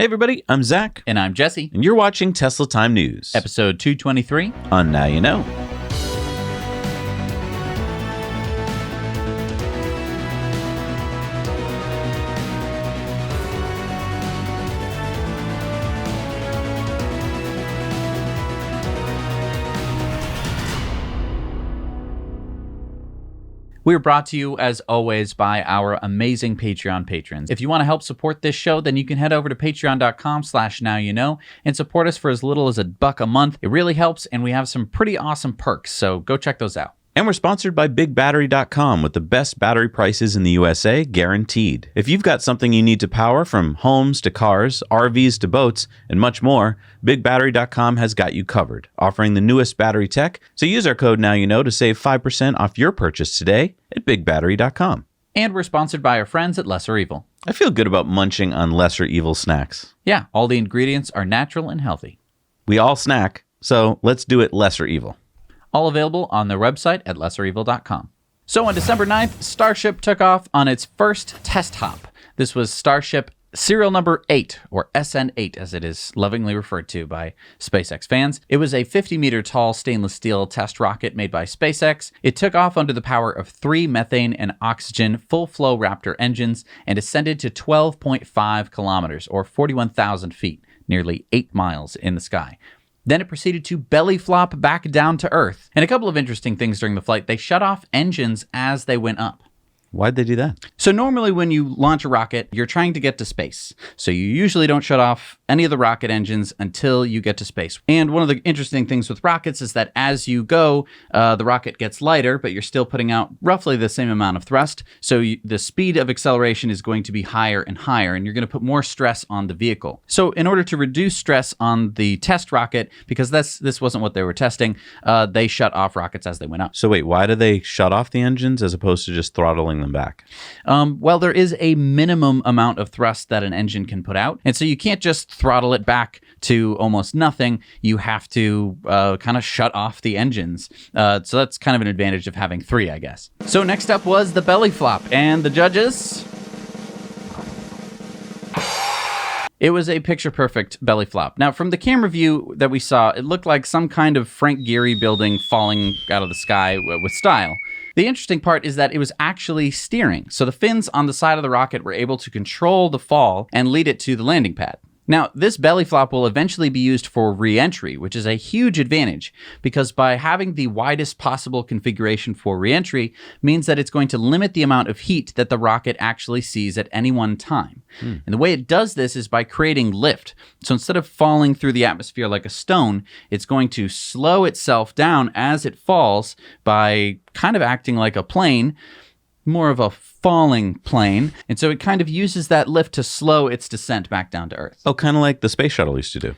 Hey everybody, I'm Zach. And I'm Jesse. And you're watching Tesla Time News. Episode 223 on Now You Know. We're brought to you, as always, by our amazing Patreon patrons. If you want to help support this show, then you can head over to patreon.com/nowyouknow and support us for as little as $1 a month. It really helps, and we have some pretty awesome perks, so go check those out. And we're sponsored by BigBattery.com with the best battery prices in the USA, guaranteed. If you've got something you need to power, from homes to cars, RVs to boats, and much more, BigBattery.com has got you covered, offering the newest battery tech. So use our code NowYouKnow to save 5% off your purchase today at BigBattery.com. And we're sponsored by our friends at Lesser Evil. I feel good about munching on Lesser Evil snacks. Yeah, all the ingredients are natural and healthy. We all snack, so let's do it Lesser Evil. All available on their website at lesserevil.com. So on December 9th, Starship took off on its first test hop. This was Starship serial number 8, or SN8 as it is lovingly referred to by SpaceX fans. It was a 50-meter tall stainless steel test rocket made by SpaceX. It took off under the power of 3 methane and oxygen full-flow Raptor engines and ascended to 12.5 kilometers, or 41,000 feet, nearly 8 miles in the sky. Then it proceeded to belly flop back down to Earth. And a couple of interesting things during the flight. They shut off engines as they went up. Why'd they do that? So normally when you launch a rocket, you're trying to get to space. So you usually don't shut off any of the rocket engines until you get to space. And one of the interesting things with rockets is that as you go, the rocket gets lighter, but you're still putting out roughly the same amount of thrust. So the speed of acceleration is going to be higher and higher, and you're going to put more stress on the vehicle. So in order to reduce stress on the test rocket, because this wasn't what they were testing, they shut off rockets as they went up. So wait, why do they shut off the engines as opposed to just throttling them back? Well, there is a minimum amount of thrust that an engine can put out. And so you can't just throttle it back to almost nothing. You have to kind of shut off the engines. So that's kind of an advantage of having 3, I guess. So next up was the belly flop. And the judges... It was a picture-perfect belly flop. Now, from the camera view that we saw, it looked like some kind of Frank Gehry building falling out of the sky with style. The interesting part is that it was actually steering. So the fins on the side of the rocket were able to control the fall and lead it to the landing pad. Now, this belly flop will eventually be used for re-entry, which is a huge advantage because by having the widest possible configuration for re-entry means that it's going to limit the amount of heat that the rocket actually sees at any one time. And the way it does this is by creating lift. So instead of falling through the atmosphere like a stone, it's going to slow itself down as it falls by kind of acting like a plane, more of a falling plane. And so it kind of uses that lift to slow its descent back down to Earth. Oh, kind of like the space shuttle used to do.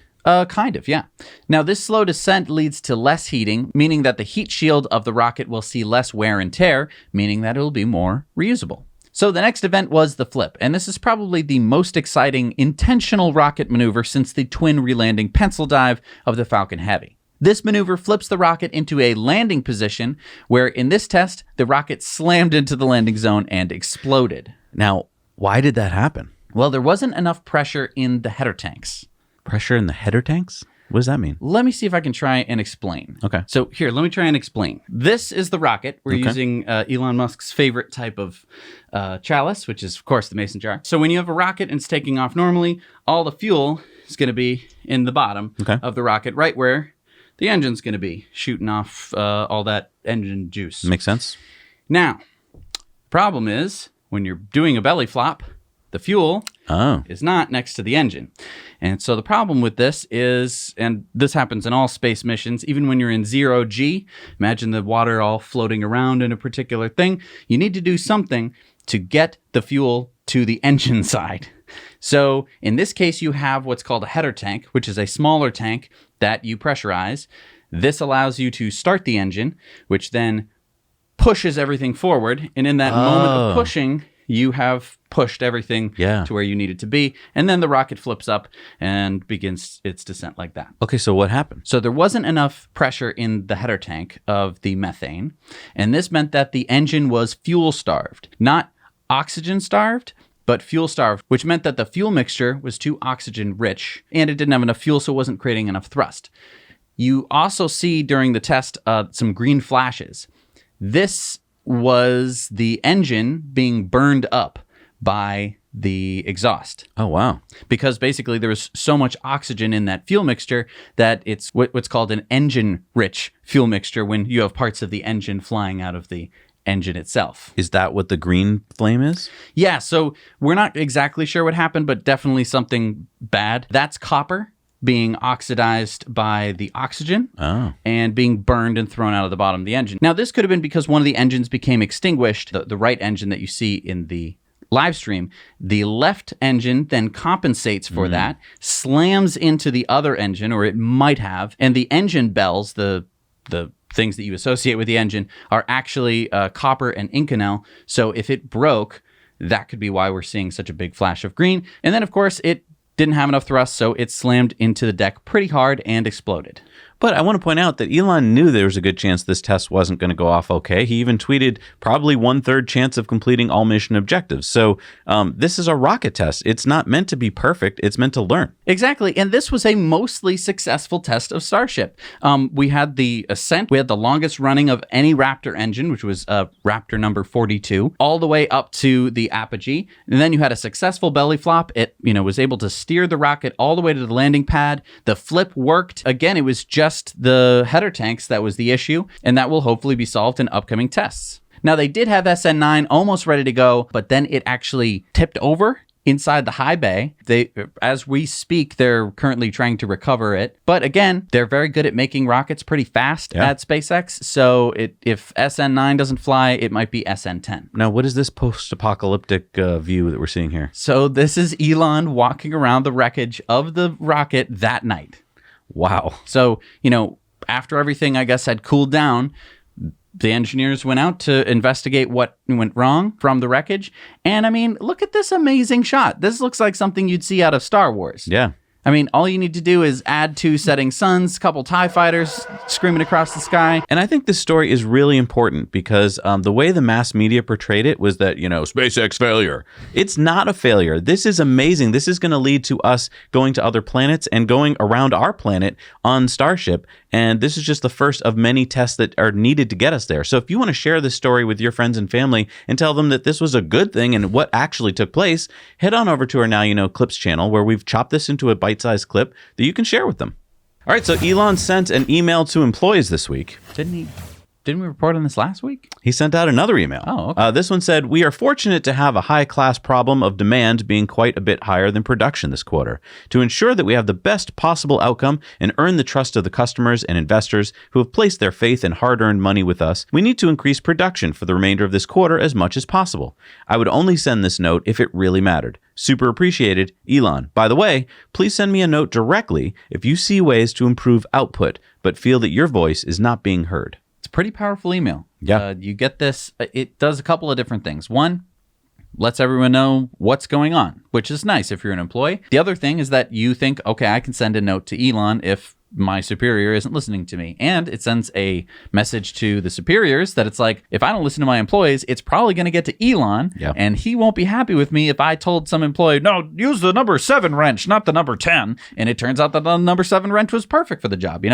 Kind of, yeah. Now, this slow descent leads to less heating, meaning that the heat shield of the rocket will see less wear and tear, meaning that it will be more reusable. So the next event was the flip, and this is probably the most exciting intentional rocket maneuver since the twin relanding pencil dive of the Falcon Heavy. This maneuver flips the rocket into a landing position where, in this test, the rocket slammed into the landing zone and exploded. Now, why did that happen? Well, there wasn't enough pressure in the header tanks. Pressure in the header tanks? What does that mean? Let me see if I can try and explain. Okay. So here, let me try and explain. This is the rocket. We're using Elon Musk's favorite type of chalice, which is, of course, the mason jar. So when you have a rocket and it's taking off normally, all the fuel is going to be in the bottom of the rocket, right where the engine's going to be, shooting off all that engine juice. Makes sense. Now, problem is, when you're doing a belly flop, the fuel is not next to the engine. And so the problem with this is, and this happens in all space missions, even when you're in 0G, imagine the water all floating around in a particular thing, you need to do something to get the fuel to the engine side. So in this case, you have what's called a header tank, which is a smaller tank that you pressurize. This allows you to start the engine, which then pushes everything forward. And in that moment of pushing, you have pushed everything to where you need it to be. And then the rocket flips up and begins its descent like that. Okay, so what happened? So there wasn't enough pressure in the header tank of the methane. And this meant that the engine was fuel starved, not oxygen starved. but fuel starved, which meant that the fuel mixture was too oxygen rich and it didn't have enough fuel, so it wasn't creating enough thrust. You also see during the test some green flashes. This was the engine being burned up by the exhaust. Oh, wow. Because basically there was so much oxygen in that fuel mixture that it's what's called an engine-rich fuel mixture when you have parts of the engine flying out of the engine itself. Is that what the green flame is? Yeah, so we're not exactly sure what happened, but definitely something bad. That's copper being oxidized by the oxygen and being burned and thrown out of the bottom of the engine. Now, this could have been because one of the engines became extinguished, the right engine that you see in the live stream. The left engine then compensates for that, slams into the other engine, or it might have, and the engine bells, the things that you associate with the engine, are actually copper and Inconel. So if it broke, that could be why we're seeing such a big flash of green. And then, of course, it didn't have enough thrust, so it slammed into the deck pretty hard and exploded. But I want to point out that Elon knew there was a good chance this test wasn't going to go off okay. He even tweeted probably 1/3 chance of completing all mission objectives. So this is a rocket test. It's not meant to be perfect. It's meant to learn. Exactly. And this was a mostly successful test of Starship. We had the Ascent. We had the longest running of any Raptor engine, which was Raptor number 42, all the way up to the Apogee. And then you had a successful belly flop. It was able to steer the rocket all the way to the landing pad. The flip worked. Again, it was just the header tanks that was the issue, and that will hopefully be solved in upcoming tests. Now, they did have SN9 almost ready to go, but then it actually tipped over inside the high bay. As we speak, they're currently trying to recover it. But again, they're very good at making rockets pretty fast at SpaceX. So if SN9 doesn't fly, it might be SN10. Now, what is this post-apocalyptic view that we're seeing here? So this is Elon walking around the wreckage of the rocket that night. Wow. So, after everything, I guess, had cooled down, the engineers went out to investigate what went wrong from the wreckage. And I mean, look at this amazing shot. This looks like something you'd see out of Star Wars. Yeah. I mean, all you need to do is add 2 setting suns, a couple TIE fighters screaming across the sky. And I think this story is really important because the way the mass media portrayed it was that, SpaceX failure. It's not a failure. This is amazing. This is going to lead to us going to other planets and going around our planet on Starship. And this is just the first of many tests that are needed to get us there. So if you want to share this story with your friends and family and tell them that this was a good thing and what actually took place, head on over to our Now You Know Clips channel where we've chopped this into a bite-sized clip that you can share with them. All right, so Elon sent an email to employees this week. Didn't we report on this last week? He sent out another email. Oh, okay. This one said, "We are fortunate to have a high-class problem of demand being quite a bit higher than production this quarter. To ensure that we have the best possible outcome and earn the trust of the customers and investors who have placed their faith and hard-earned money with us, we need to increase production for the remainder of this quarter as much as possible. I would only send this note if it really mattered. Super appreciated, Elon. By the way, please send me a note directly if you see ways to improve output, but feel that your voice is not being heard." Pretty powerful email. Yeah. You get this. It does a couple of different things. One, lets everyone know what's going on, which is nice if you're an employee. The other thing is that you think, okay, I can send a note to Elon if my superior isn't listening to me. And it sends a message to the superiors that it's like, if I don't listen to my employees, it's probably going to get to Elon, and he won't be happy with me if I told some employee, no, use the number 7 wrench, not the number 10. And it turns out that the number 7 wrench was perfect for the job,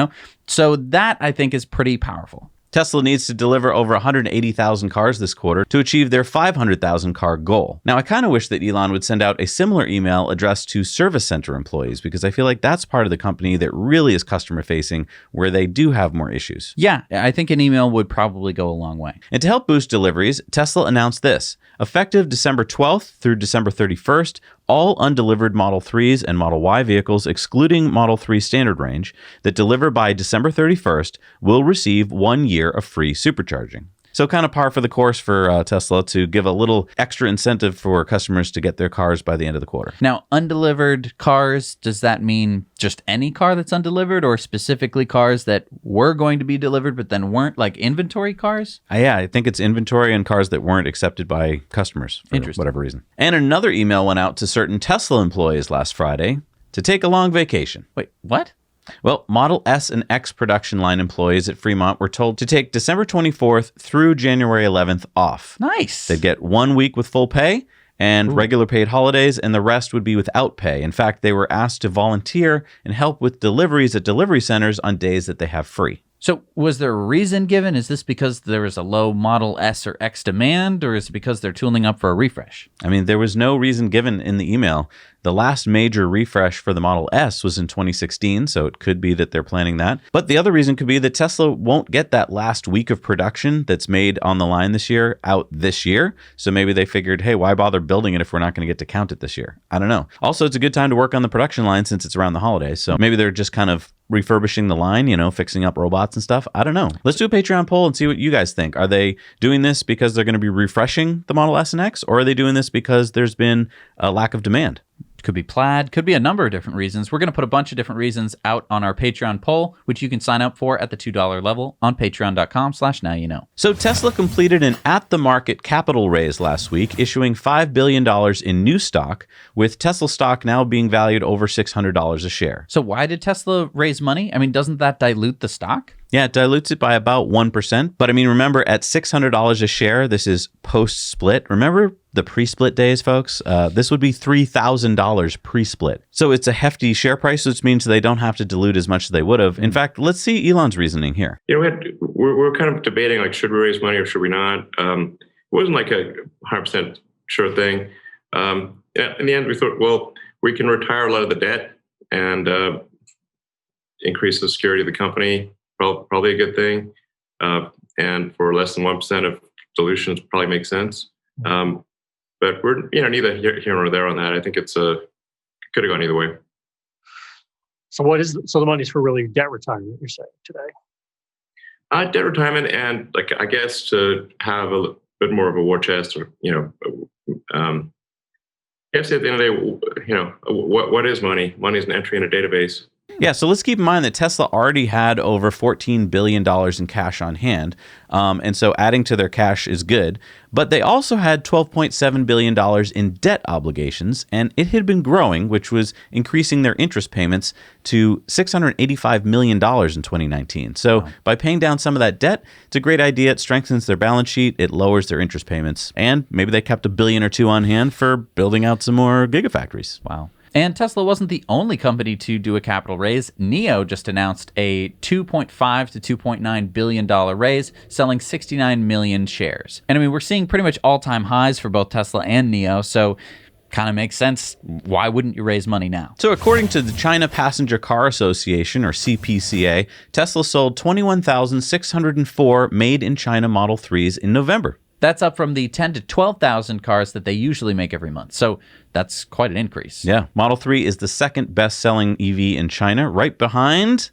So that, I think, is pretty powerful. Tesla needs to deliver over 180,000 cars this quarter to achieve their 500,000 car goal. Now, I kind of wish that Elon would send out a similar email addressed to service center employees because I feel like that's part of the company that really is customer facing where they do have more issues. Yeah, I think an email would probably go a long way. And to help boost deliveries, Tesla announced this. Effective December 12th through December 31st, all undelivered Model 3s and Model Y vehicles, excluding Model 3 standard range, that deliver by December 31st will receive 1 year of free supercharging. So kind of par for the course for Tesla to give a little extra incentive for customers to get their cars by the end of the quarter. Now, undelivered cars, does that mean just any car that's undelivered or specifically cars that were going to be delivered but then weren't, like inventory cars? Yeah, I think it's inventory and cars that weren't accepted by customers for whatever reason. And another email went out to certain Tesla employees last Friday to take a long vacation. Wait, what? Well, Model S and X production line employees at Fremont were told to take December 24th through January 11th off. Nice. They'd get 1 week with full pay and regular paid holidays, and the rest would be without pay. In fact, they were asked to volunteer and help with deliveries at delivery centers on days that they have free. So was there a reason given? Is this because there was a low Model S or X demand, or is it because they're tooling up for a refresh? I mean, there was no reason given in the email. The last major refresh for the Model S was in 2016, so it could be that they're planning that. But the other reason could be that Tesla won't get that last week of production that's made on the line this year out this year. So maybe they figured, hey, why bother building it if we're not going to get to count it this year? I don't know. Also, it's a good time to work on the production line since it's around the holidays. So maybe they're just kind of refurbishing the line, fixing up robots and stuff. I don't know. Let's do a Patreon poll and see what you guys think. Are they doing this because they're going to be refreshing the Model S and X, or are they doing this because there's been a lack of demand? Could be plaid, could be a number of different reasons. We're going to put a bunch of different reasons out on our Patreon poll, which you can sign up for at the $2 level on patreon.com/nowyouknow. So Tesla completed an at-the-market capital raise last week, issuing $5 billion in new stock, with Tesla stock now being valued over $600 a share. So why did Tesla raise money? I mean, doesn't that dilute the stock? Yeah, it dilutes it by about 1%. But I mean, remember, at $600 a share, this is post-split. Remember the pre-split days, folks? This would be $3,000 pre-split. So it's a hefty share price, which means they don't have to dilute as much as they would have. In fact, let's see Elon's reasoning here. We're kind of debating, like, should we raise money or should we not? It wasn't like a 100% sure thing. In the end, we thought, well, we can retire a lot of the debt and increase the security of the company. Probably a good thing. And for less than 1% of dilutions probably makes sense. But we're neither here nor there on that. I think it could have gone either way. So the money's for really debt retirement, you're saying today? Debt retirement, and I guess to have a bit more of a war chest, or I guess at the end of the day, what is money? Money is an entry in a database. Yeah, so let's keep in mind that Tesla already had over $14 billion in cash on hand, and so adding to their cash is good. But they also had $12.7 billion in debt obligations, and it had been growing, which was increasing their interest payments to $685 million in 2019. So by paying down some of that debt, it's a great idea. It strengthens their balance sheet, it lowers their interest payments, and maybe they kept $1 billion or $2 billion on hand for building out some more gigafactories. Wow. And Tesla wasn't the only company to do a capital raise. NIO just announced a $2.5 to $2.9 billion raise, selling 69 million shares. And I mean, we're seeing pretty much all-time highs for both Tesla and NIO, so kind of makes sense. Why wouldn't you raise money now? So according to the China Passenger Car Association, or CPCA, Tesla sold 21,604 made-in-China Model 3s in November. That's up from the 10 to 12,000 cars that they usually make every month. So that's quite an increase. Yeah. Model 3 is the second best-selling EV in China, right behind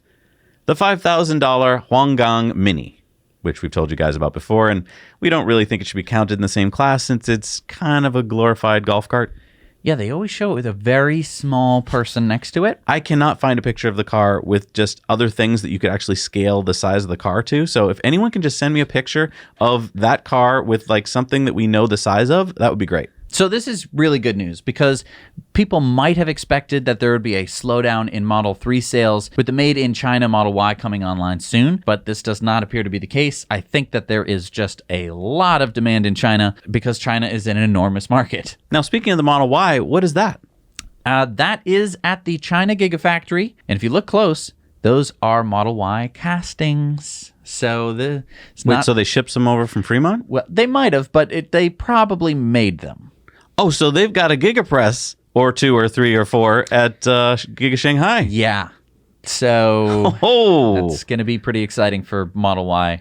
the $5,000 Huanggang Mini, which we've told you guys about before. And we don't really think it should be counted in the same class since it's kind of a glorified golf cart. Yeah, they always show it with a very small person next to it. I cannot find a picture of the car with just other things that you could actually scale the size of the car to. So if anyone can just send me a picture of that car with something that we know the size of, that would be great. So this is really good news because people might have expected that there would be a slowdown in Model 3 sales with the made-in-China Model Y coming online soon, but this does not appear to be the case. I think that there is just a lot of demand in China because China is an enormous market. Now, speaking of the Model Y, what is that? That is at the China Gigafactory, and if you look close, those are Model Y castings. So so they shipped some over from Fremont? Well, they might have, but they probably made them. Oh, so they've got a Gigapress or 2 or 3 or 4 at Giga Shanghai. Yeah. So that's going to be pretty exciting for Model Y.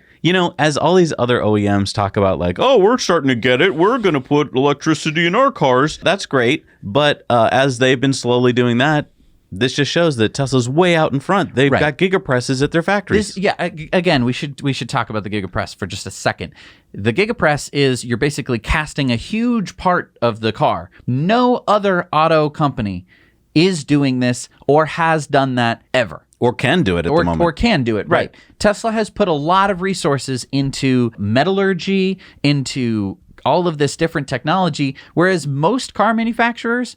As all these other OEMs talk about we're starting to get it. We're going to put electricity in our cars. That's great. But as they've been slowly doing that, this just shows that Tesla's way out in front. They've got Gigapresses at their factories. Again, we should talk about the Gigapress for just a second. The Gigapress is you're basically casting a huge part of the car. No other auto company is doing this or has done that ever. Or can do it at the moment. Or can do it, right. Tesla has put a lot of resources into metallurgy, into all of this different technology, whereas most car manufacturers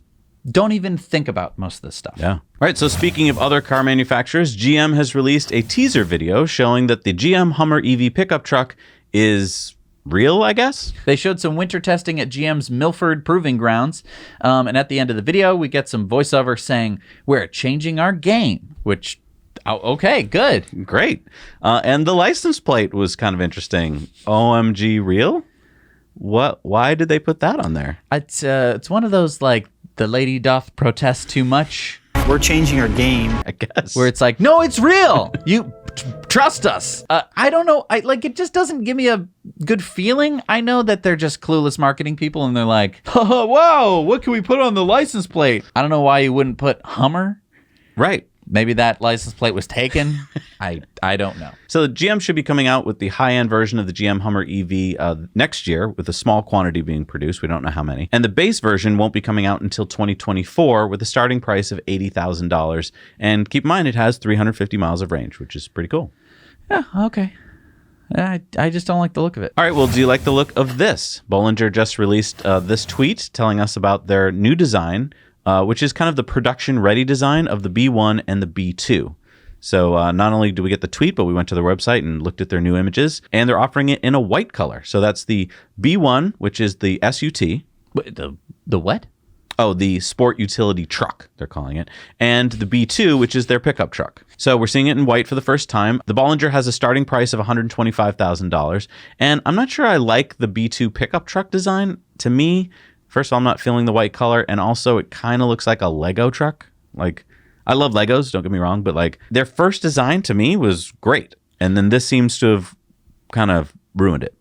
don't even think about most of this stuff. Yeah. All right, so speaking of other car manufacturers, GM has released a teaser video showing that the GM Hummer EV pickup truck is real, I guess. They showed some winter testing at GM's Milford Proving Grounds. And at the end of the video, we get some voiceover saying, "We're changing our game," which, okay, good. Great. And the license plate was kind of interesting. OMG real? What? Why did they put that on there? It's one of those, like, the lady doth protest too much. We're changing our game, I guess. Where it's like, no, it's real. You trust us. I don't know. It just doesn't give me a good feeling. I know that they're just clueless marketing people and they're like, oh, wow, what can we put on the license plate? I don't know why you wouldn't put Hummer. Right. Maybe that license plate was taken. I don't know. So the GM should be coming out with the high-end version of the GM Hummer EV next year, with a small quantity being produced. We don't know how many. And the base version won't be coming out until 2024 with a starting price of $80,000. And keep in mind, it has 350 miles of range, which is pretty cool. Yeah, okay. I just don't like the look of it. All right, well, do you like the look of this? Bollinger just released this tweet telling us about their new design, which is kind of the production-ready design of the B1 and the B2. So not only do we get the tweet, but we went to their website and looked at their new images, and they're offering it in a white color. So that's the B1, which is the SUT. Wait, the what? Oh, the sport utility truck, they're calling it. And the B2, which is their pickup truck. So we're seeing it in white for the first time. The Bollinger has a starting price of $125,000. And I'm not sure I like the B2 pickup truck design. To me, first of all, I'm not feeling the white color. And also, it kind of looks like a Lego truck. Like, I love Legos, don't get me wrong. But like, their first design to me was great. And then this seems to have kind of ruined it.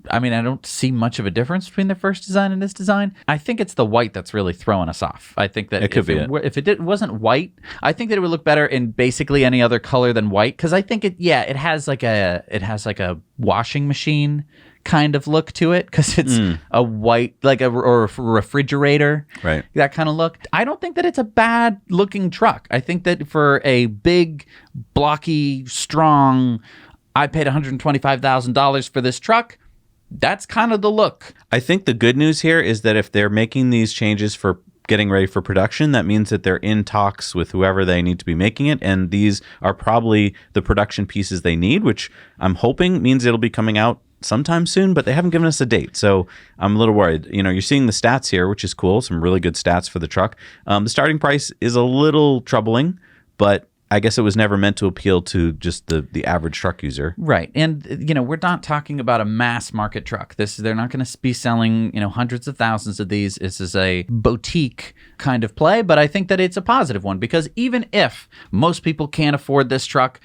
I mean, I don't see much of a difference between the first design and this design. I think it's the white that's really throwing us off. I think that if it wasn't white, I think that it would look better in basically any other color than white. Because I think it has like a washing machine kind of look to it, because it's a white, like a refrigerator, right? That kind of look. I don't think that it's a bad looking truck. I think that for a big, blocky, strong, I paid $125,000 for this truck. That's kind of the look. I think the good news here is that if they're making these changes for getting ready for production, that means that they're in talks with whoever they need to be making it. And these are probably the production pieces they need, which I'm hoping means it'll be coming out sometime soon, but they haven't given us a date. So I'm a little worried. You know, you're seeing the stats here, which is cool. Some really good stats for the truck. The starting price is a little troubling, but I guess it was never meant to appeal to just the average truck user. Right. And, you know, we're not talking about a mass market truck. They're not going to be selling, you know, hundreds of thousands of these. This is a boutique kind of play, but I think that it's a positive one, because even if most people can't afford this truck,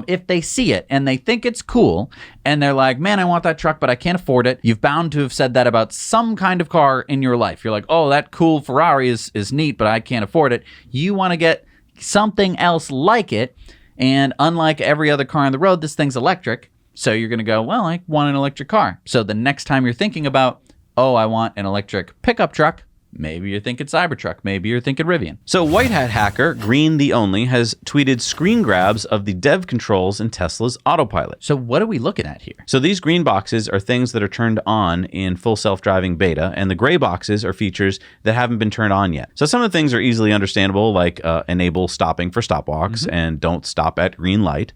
if they see it and they think it's cool and they're like, man, I want that truck, but I can't afford it. You've bound to have said that about some kind of car in your life. You're like, oh, that cool Ferrari is neat, but I can't afford it. You want to get something else like it, and unlike every other car on the road, this thing's electric, so you're going to go, well, I want an electric car. So the next time you're thinking about, oh, I want an electric pickup truck, maybe you're thinking Cybertruck, maybe you're thinking Rivian. So White Hat Hacker, Green the Only, has tweeted screen grabs of the dev controls in Tesla's AutoPilot. So what are we looking at here? So these green boxes are things that are turned on in full self-driving beta, and the gray boxes are features that haven't been turned on yet. So some of the things are easily understandable, like enable stopping for stopwalks and don't stop at green light.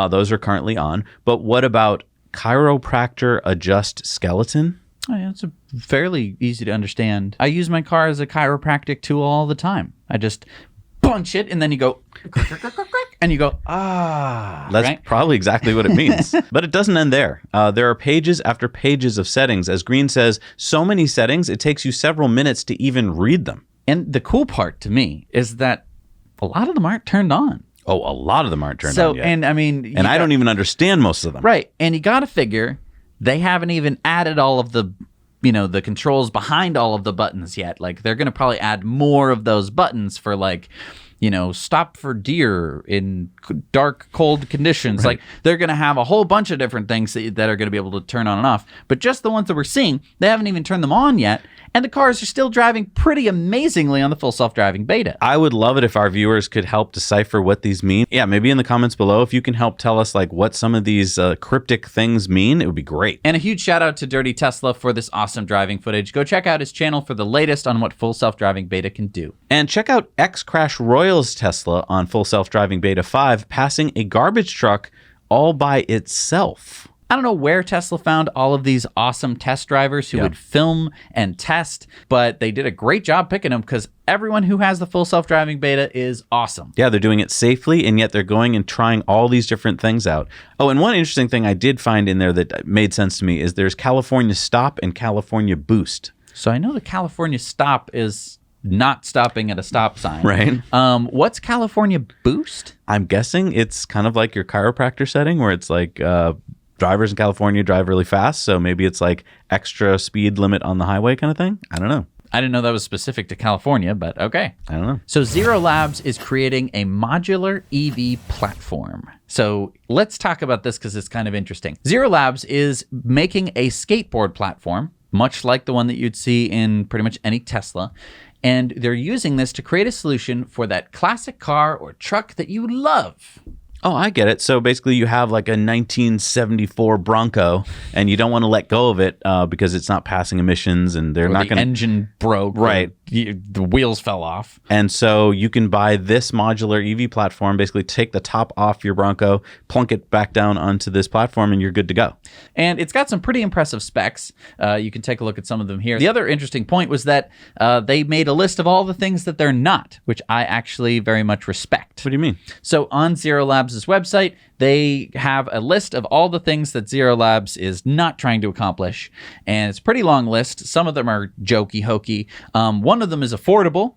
Those are currently on. But what about chiropractor adjust skeleton? Oh, yeah, it's a fairly easy to understand. I use my car as a chiropractic tool all the time. I just punch it, and then you go, and you go, ah. That's right? probably exactly what it means. But it doesn't end there. There are pages after pages of settings. As Green says, so many settings, it takes you several minutes to even read them. And the cool part to me is that a lot of them aren't turned on. Oh, a lot of them aren't turned on yet. And I mean... And I don't even understand most of them. Right. And you got to figure... They haven't even added all of the, you know, the controls behind all of the buttons yet. Like, they're going to probably add more of those buttons for, like, you know, stop for deer in dark, cold conditions. Right. Like, they're going to have a whole bunch of different things that are going to be able to turn on and off. But just the ones that we're seeing, they haven't even turned them on yet. And the cars are still driving pretty amazingly on the full self-driving beta. I would love it if our viewers could help decipher what these mean. Yeah, maybe in the comments below, if you can help tell us like what some of these cryptic things mean, it would be great. And a huge shout out to Dirty Tesla for this awesome driving footage. Go check out his channel for the latest on what full self-driving beta can do. And check out X Crash Royals Tesla on full self-driving beta 5, passing a garbage truck all by itself. I don't know where Tesla found all of these awesome test drivers who would film and test, but they did a great job picking them because everyone who has the full self-driving beta is awesome. Yeah, they're doing it safely, and yet they're going and trying all these different things out. Oh, and one interesting thing I did find in there that made sense to me is there's California Stop and California Boost. So I know the California Stop is not stopping at a stop sign. Right. What's California Boost? I'm guessing it's kind of like your chiropractor setting where it's like drivers in California drive really fast, so maybe it's like extra speed limit on the highway kind of thing. I don't know. I didn't know that was specific to California, but okay. I don't know. So Zero Labs is creating a modular EV platform. So let's talk about this because it's kind of interesting. Zero Labs is making a skateboard platform, much like the one that you'd see in pretty much any Tesla. And they're using this to create a solution for that classic car or truck that you love. Oh, I get it. So basically you have like a 1974 Bronco and you don't want to let go of it because it's not passing emissions and they're not going to... engine broke. Right. The wheels fell off. And so you can buy this modular EV platform, basically take the top off your Bronco, plunk it back down onto this platform, and you're good to go. And it's got some pretty impressive specs. You can take a look at some of them here. The other interesting point was that they made a list of all the things that they're not, which I actually very much respect. What do you mean? So on Zero Labs' website, they have a list of all the things that Zero Labs is not trying to accomplish. And it's a pretty long list. Some of them are jokey hokey. One of them is affordable.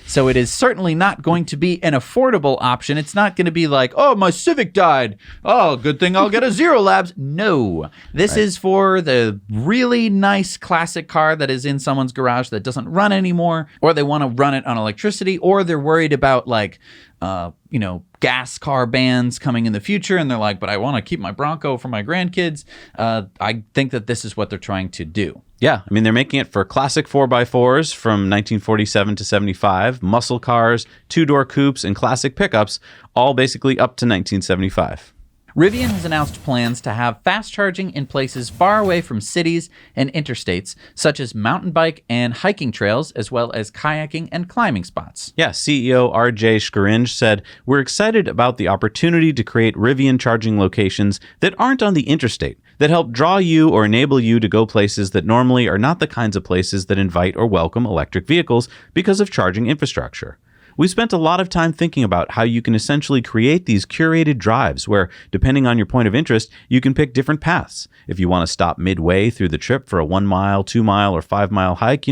So it is certainly not going to be an affordable option. It's not going to be like, oh, my Civic died. Oh, good thing I'll get a Zero Labs. No. This is for the really nice classic car that is in someone's garage that doesn't run anymore, or they want to run it on electricity, or they're worried about like, gas car bans coming in the future. And they're like, but I want to keep my Bronco for my grandkids. I think that this is what they're trying to do. Yeah, I mean, they're making it for classic 4x4s from 1947 to 75, muscle cars, two-door coupes, and classic pickups, all basically up to 1975. Rivian has announced plans to have fast charging in places far away from cities and interstates, such as mountain bike and hiking trails, as well as kayaking and climbing spots. Yeah, CEO RJ Scaringe said, "We're excited about the opportunity to create Rivian charging locations that aren't on the interstate, that help draw you or enable you to go places that normally are not the kinds of places that invite or welcome electric vehicles because of charging infrastructure. We spent a lot of time thinking about how you can essentially create these curated drives where, depending on your point of interest, you can pick different paths. If you want to stop midway through the trip for a 1 mile, 2 mile, or 5 mile hike,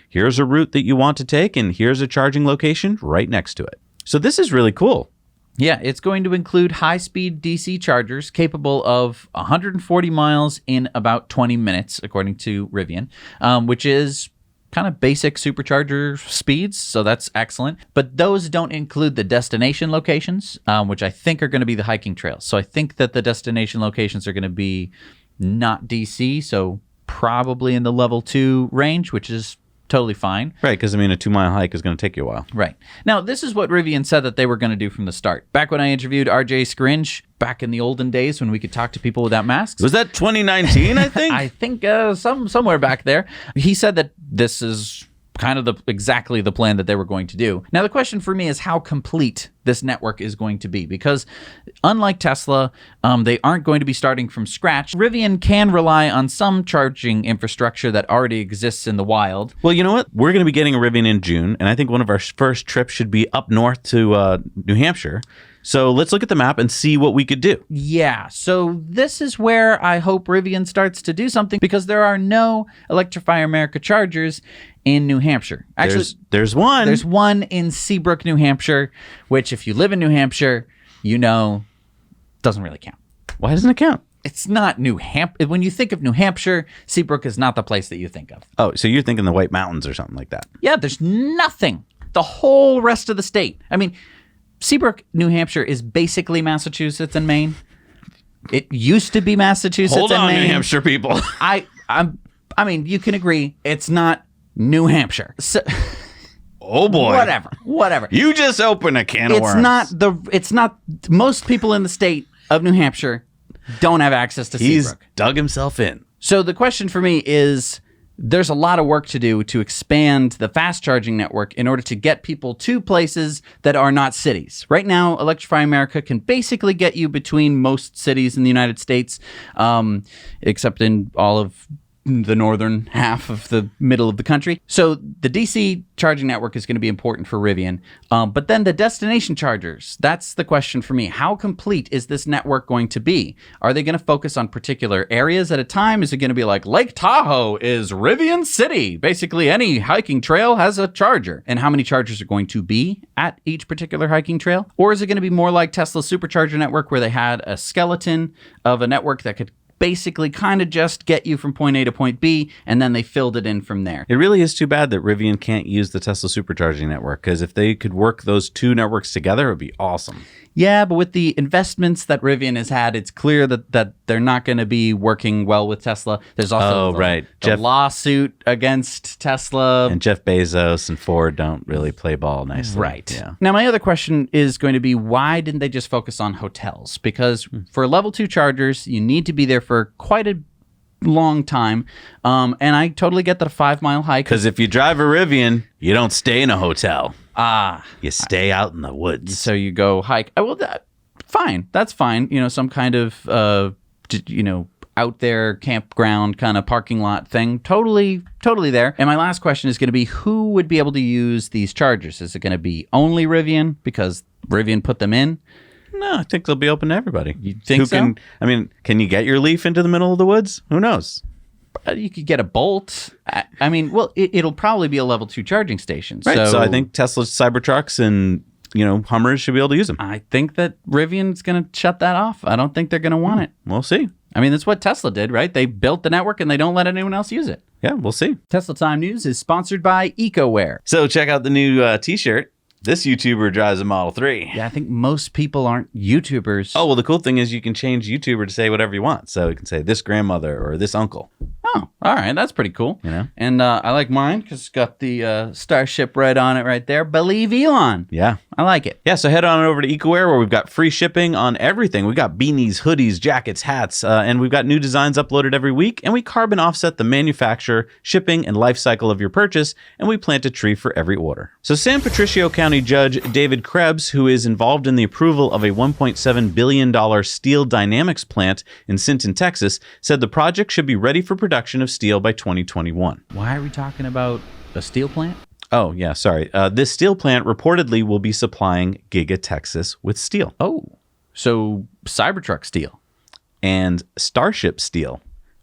here's a route that you want to take and here's a charging location right next to it." So this is really cool. Yeah, it's going to include high-speed DC chargers capable of 140 miles in about 20 minutes, according to Rivian, which is kind of basic supercharger speeds, so that's excellent. But those don't include the destination locations, which I think are going to be the hiking trails. So I think that the destination locations are going to be not DC, so probably in the level 2 range, which is totally fine. Right, because, a 2 mile hike is going to take you a while. Right. Now, this is what Rivian said that they were going to do from the start. Back when I interviewed RJ Scaringe, back in the olden days when we could talk to people without masks. Was that 2019, I think? I think somewhere back there. He said that this is kind of exactly the plan that they were going to do. Now, the question for me is how complete this network is going to be, because unlike Tesla, they aren't going to be starting from scratch. Rivian can rely on some charging infrastructure that already exists in the wild. Well, you know what? We're going to be getting a Rivian in June, and I think one of our first trips should be up north to New Hampshire. So let's look at the map and see what we could do. Yeah, so this is where I hope Rivian starts to do something, because there are no Electrify America chargers in New Hampshire. Actually, there's one. There's one in Seabrook, New Hampshire, which if you live in New Hampshire, doesn't really count. Why doesn't it count? It's not New Hampshire. When you think of New Hampshire, Seabrook is not the place that you think of. Oh, so you're thinking the White Mountains or something like that. Yeah, there's nothing. The whole rest of the state. Seabrook, New Hampshire is basically Massachusetts and Maine. It used to be Massachusetts and Maine. Hold on, New Hampshire people. You can agree it's not New Hampshire. So, oh boy. Whatever. You just opened a can of worms. It's not most people in the state of New Hampshire don't have access to He's Seabrook. dug himself in. So the question for me is, there's a lot of work to do to expand the fast charging network in order to get people to places that are not cities. Right now, Electrify America can basically get you between most cities in the United States, except in all of the northern half of the middle of the country. So the DC charging network is going to be important for Rivian. But then the destination chargers, that's the question for me. How complete is this network going to be? Are they going to focus on particular areas at a time? Is it going to be like Lake Tahoe is Rivian City? Basically, any hiking trail has a charger. And how many chargers are going to be at each particular hiking trail? Or is it going to be more like Tesla's supercharger network, where they had a skeleton of a network that could basically kind of just get you from point A to point B, and then they filled it in from there? It really is too bad that Rivian can't use the Tesla supercharging network, because if they could work those two networks together, it would be awesome. Yeah, but with the investments that Rivian has had, it's clear that they're not going to be working well with Tesla. There's also the lawsuit against Tesla. And Jeff Bezos and Ford don't really play ball nicely. Right. Yeah. Now, my other question is going to be, why didn't they just focus on hotels? Because for level 2 chargers, you need to be there for quite a long time. And I totally get that a 5-mile hike. Because if you drive a Rivian, you don't stay in a hotel. Ah. You stay out in the woods. So you go hike. Well, fine. That's fine. Some kind of, out there campground kind of parking lot thing. Totally there. And my last question is going to be, who would be able to use these chargers? Is it going to be only Rivian because Rivian put them in? No, I think they'll be open to everybody. You think so? Can you get your Leaf into the middle of the woods? Who knows? You could get a Bolt. It'll probably be a level 2 charging station. Right. So I think Tesla's Cybertrucks and Hummers should be able to use them. I think that Rivian's going to shut that off. I don't think they're going to want it. We'll see. That's what Tesla did, right? They built the network and they don't let anyone else use it. Yeah, we'll see. Tesla Time News is sponsored by EcoWare. So check out the new T-shirt. This YouTuber drives a Model 3. Yeah, I think most people aren't YouTubers. Oh, well, the cool thing is you can change YouTuber to say whatever you want. So you can say this grandmother or this uncle. Oh, all right. That's pretty cool. And I like mine because it's got the Starship right on it right there. Believe Elon. Yeah. I like it. Yeah, so head on over to EcoWare, where we've got free shipping on everything. We've got beanies, hoodies, jackets, hats, and we've got new designs uploaded every week. And we carbon offset the manufacture, shipping, and life cycle of your purchase, and we plant a tree for every order. So San Patricio County Judge David Krebs, who is involved in the approval of a $1.7 billion steel dynamics plant in Sinton, Texas, said the project should be ready for production of steel by 2021. Why are we talking about a steel plant? Oh, yeah, sorry. This steel plant reportedly will be supplying Giga Texas with steel. Oh, so Cybertruck steel. And Starship steel.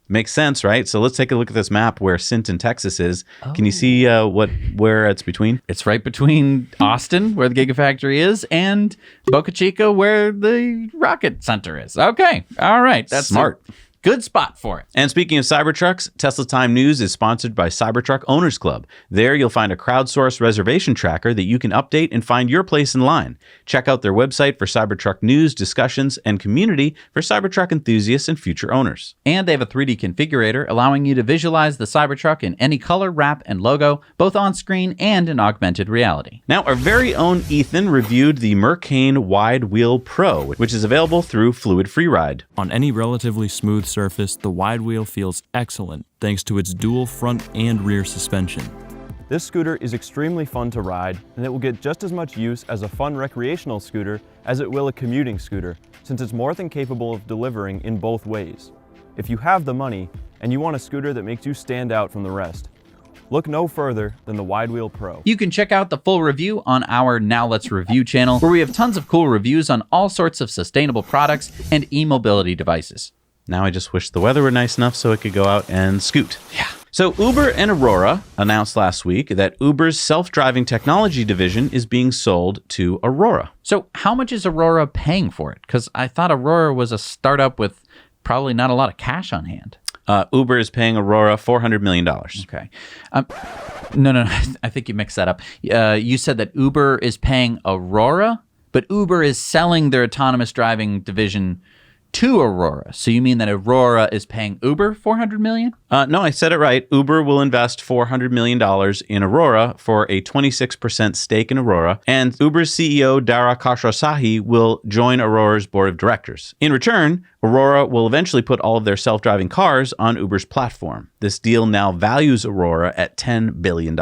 Makes sense, right? So let's take a look at this map where Sinton, Texas is. Oh. Can you see where it's between? It's right between Austin, where the Gigafactory is, and Boca Chica, where the Rocket Center is. Okay. All right. That's smart. Good spot for it. And speaking of Cybertrucks, Tesla Time News is sponsored by Cybertruck Owners Club. There you'll find a crowdsourced reservation tracker that you can update and find your place in line. Check out their website for Cybertruck news, discussions, and community for Cybertruck enthusiasts and future owners. And they have a 3D configurator allowing you to visualize the Cybertruck in any color, wrap, and logo, both on screen and in augmented reality. Now, our very own Ethan reviewed the Mercane WideWheel Pro, which is available through Fluid Freeride. On any relatively smooth surface, the WideWheel feels excellent thanks to its dual front and rear suspension. This scooter is extremely fun to ride, and it will get just as much use as a fun recreational scooter as it will a commuting scooter, since it's more than capable of delivering in both ways. If you have the money, and you want a scooter that makes you stand out from the rest, look no further than the WideWheel Pro. You can check out the full review on our Now Let's Review channel, where we have tons of cool reviews on all sorts of sustainable products and e-mobility devices. Now I just wish the weather were nice enough so I could go out and scoot. Yeah. So Uber and Aurora announced last week that Uber's self-driving technology division is being sold to Aurora. So how much is Aurora paying for it? Because I thought Aurora was a startup with probably not a lot of cash on hand. Uber is paying Aurora $400 million. Okay. No. I think you mixed that up. You said that Uber is paying Aurora, but Uber is selling their autonomous driving division to Aurora. So you mean that Aurora is paying Uber $400 million? No, I said it right. Uber will invest $400 million in Aurora for a 26% stake in Aurora, and Uber's CEO Dara Khosrowshahi will join Aurora's board of directors. In return, Aurora will eventually put all of their self-driving cars on Uber's platform. This deal now values Aurora at $10 billion.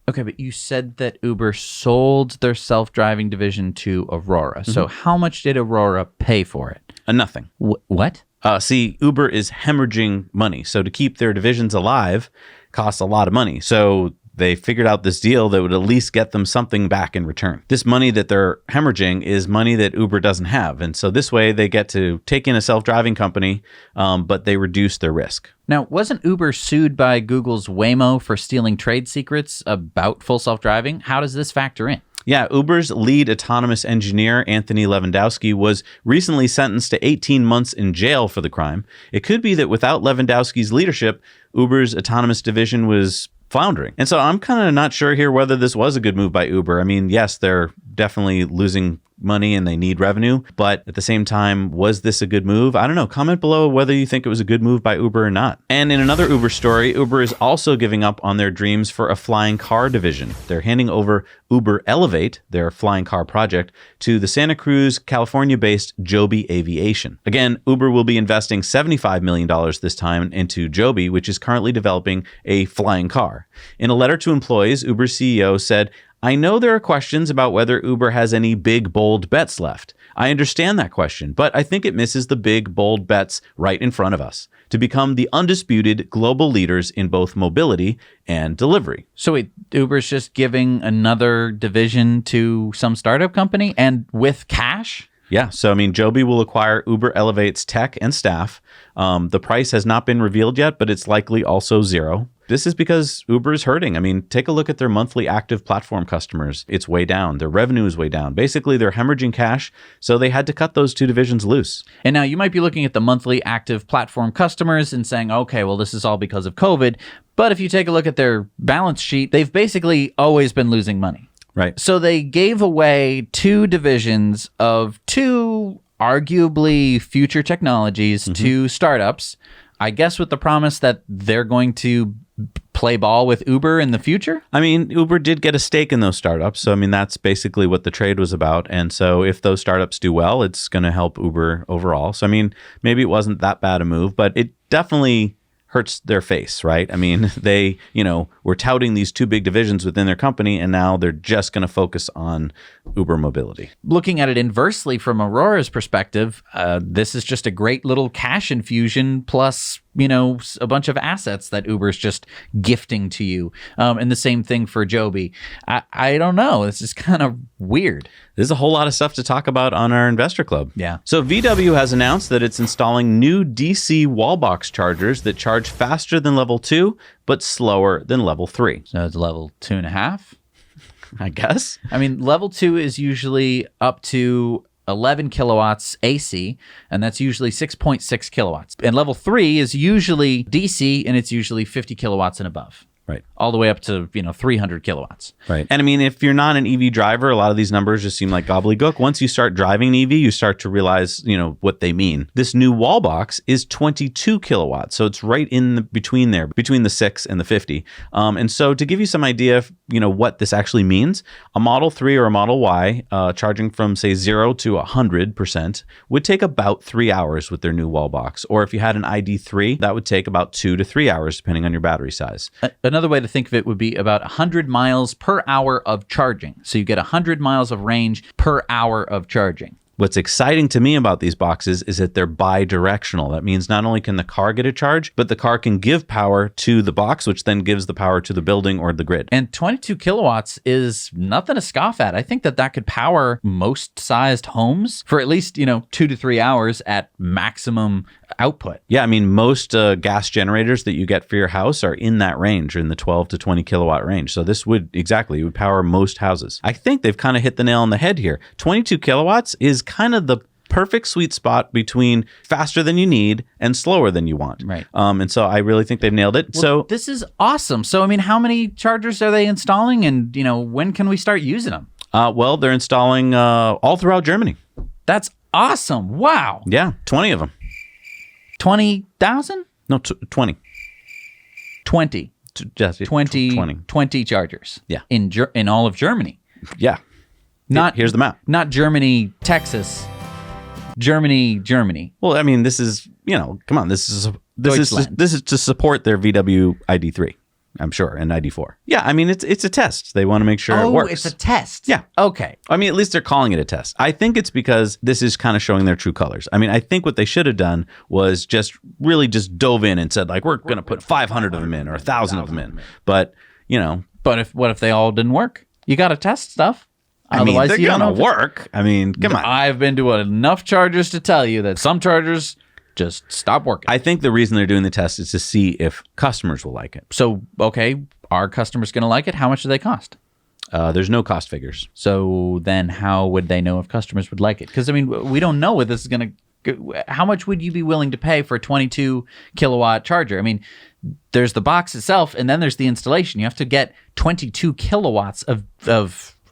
Okay, but you said that Uber sold their self-driving division to Aurora. So how much did Aurora pay for it? Nothing. What? See, Uber is hemorrhaging money. So to keep their divisions alive costs a lot of money. So they figured out this deal that would at least get them something back in return. This money that they're hemorrhaging is money that Uber doesn't have. And so this way they get to take in a self-driving company, but they reduce their risk. Now, wasn't Uber sued by Google's Waymo for stealing trade secrets about full self-driving? How does this factor in? Yeah, Uber's lead autonomous engineer, Anthony Lewandowski, was recently sentenced to 18 months in jail for the crime. It could be that without Lewandowski's leadership, Uber's autonomous division was floundering. And so I'm kind of not sure here whether this was a good move by Uber. I mean, yes, they're definitely losing money and they need revenue, but at the same time, was this a good move? I don't know. Comment below whether you think it was a good move by Uber or not. And in another Uber story, Uber is also giving up on their dreams for a flying car division. They're handing over Uber Elevate, their flying car project, to the Santa Cruz, California-based Joby Aviation. Again, Uber will be investing $75 million this time into Joby, which is currently developing a flying car. In a letter to employees, Uber's CEO said, "I know there are questions about whether Uber has any big, bold bets left. I understand that question, but I think it misses the big, bold bets right in front of us to become the undisputed global leaders in both mobility and delivery." So wait, Uber's just giving another division to some startup company and with cash? Yeah, so I mean, Joby will acquire Uber Elevate's tech and staff. The price has not been revealed yet, but it's likely also zero. This is because Uber is hurting. I mean, take a look at their monthly active platform customers. It's way down. Their revenue is way down. Basically, they're hemorrhaging cash, so they had to cut those two divisions loose. And now you might be looking at the monthly active platform customers and saying, okay, well, this is all because of COVID. But if you take a look at their balance sheet, they've basically always been losing money. Right. So they gave away two divisions of two arguably future technologies to startups, I guess with the promise that they're going to play ball with Uber in the future? I mean, Uber did get a stake in those startups. So, I mean, that's basically what the trade was about. And so if those startups do well, it's going to help Uber overall. So, I mean, maybe it wasn't that bad a move, but it definitely hurts their face, right? I mean, they, were touting these two big divisions within their company, and now they're just going to focus on Uber mobility. Looking at it inversely from Aurora's perspective, this is just a great little cash infusion plus, a bunch of assets that Uber's just gifting to you. And the same thing for Joby. I don't know. This is kind of weird. There's a whole lot of stuff to talk about on our investor club. Yeah. So VW has announced that it's installing new DC wall box chargers that charge faster than level 2, but slower than level 3. So it's level 2.5, I guess. I mean, level 2 is usually up to 11 kilowatts AC, and that's usually 6.6 kilowatts. And level 3 is usually DC, and it's usually 50 kilowatts and above. Right. All the way up to, 300 kilowatts. Right. And I mean, if you're not an EV driver, a lot of these numbers just seem like gobbledygook. Once you start driving an EV, you start to realize, what they mean. This new wall box is 22 kilowatts. So it's right in between the 6 and the 50. And so to give you some idea of, what this actually means, a Model 3 or a Model Y charging from, say, 0 to 100% would take about 3 hours with their new wall box. Or if you had an ID3, that would take about 2 to 3 hours, depending on your battery size. Another way to think of it would be about 100 miles per hour of charging. So you get 100 miles of range per hour of charging. What's exciting to me about these boxes is that they're bi-directional. That means not only can the car get a charge, but the car can give power to the box, which then gives the power to the building or the grid. And 22 kilowatts is nothing to scoff at. I think that could power most sized homes for at least, 2 to 3 hours at maximum output. Yeah, I mean, most gas generators that you get for your house are in that range, in the 12 to 20 kilowatt range. So this would power most houses. I think they've kind of hit the nail on the head here. 22 kilowatts is kind of the perfect sweet spot between faster than you need and slower than you want. Right. And so I really think they've nailed it. Well, so this is awesome. So, I mean, how many chargers are they installing, and, when can we start using them? Well, they're installing all throughout Germany. That's awesome. Wow. Yeah, 20 of them. 20,000? No, 20. 20. Just 20 chargers. Yeah. In all of Germany. Yeah. Not Here's the map. Not Germany, Texas. Germany. Well, I mean, this is, come on. This is Deutschland. this is to support their VW ID3, I'm sure, and ID4. Yeah, I mean, it's a test. They want to make sure it works. It's a test. Yeah. Okay. I mean, at least they're calling it a test. I think it's because this is kind of showing their true colors. I mean, I think what they should have done was just dove in and said, like, we're going to put 500 of them in or 1,000 of them in. But, But what if they all didn't work? You got to test stuff. I mean, Otherwise, they're you don't going to know work. I mean, come on. I've been to enough chargers to tell you that some chargers just stop working. I think the reason they're doing the test is to see if customers will like it. So, okay, are customers going to like it? How much do they cost? There's no cost figures. So then how would they know if customers would like it? Because, I mean, we don't know what this is going to... How much would you be willing to pay for a 22 kilowatt charger? I mean, there's the box itself, and then there's the installation. You have to get 22 kilowatts of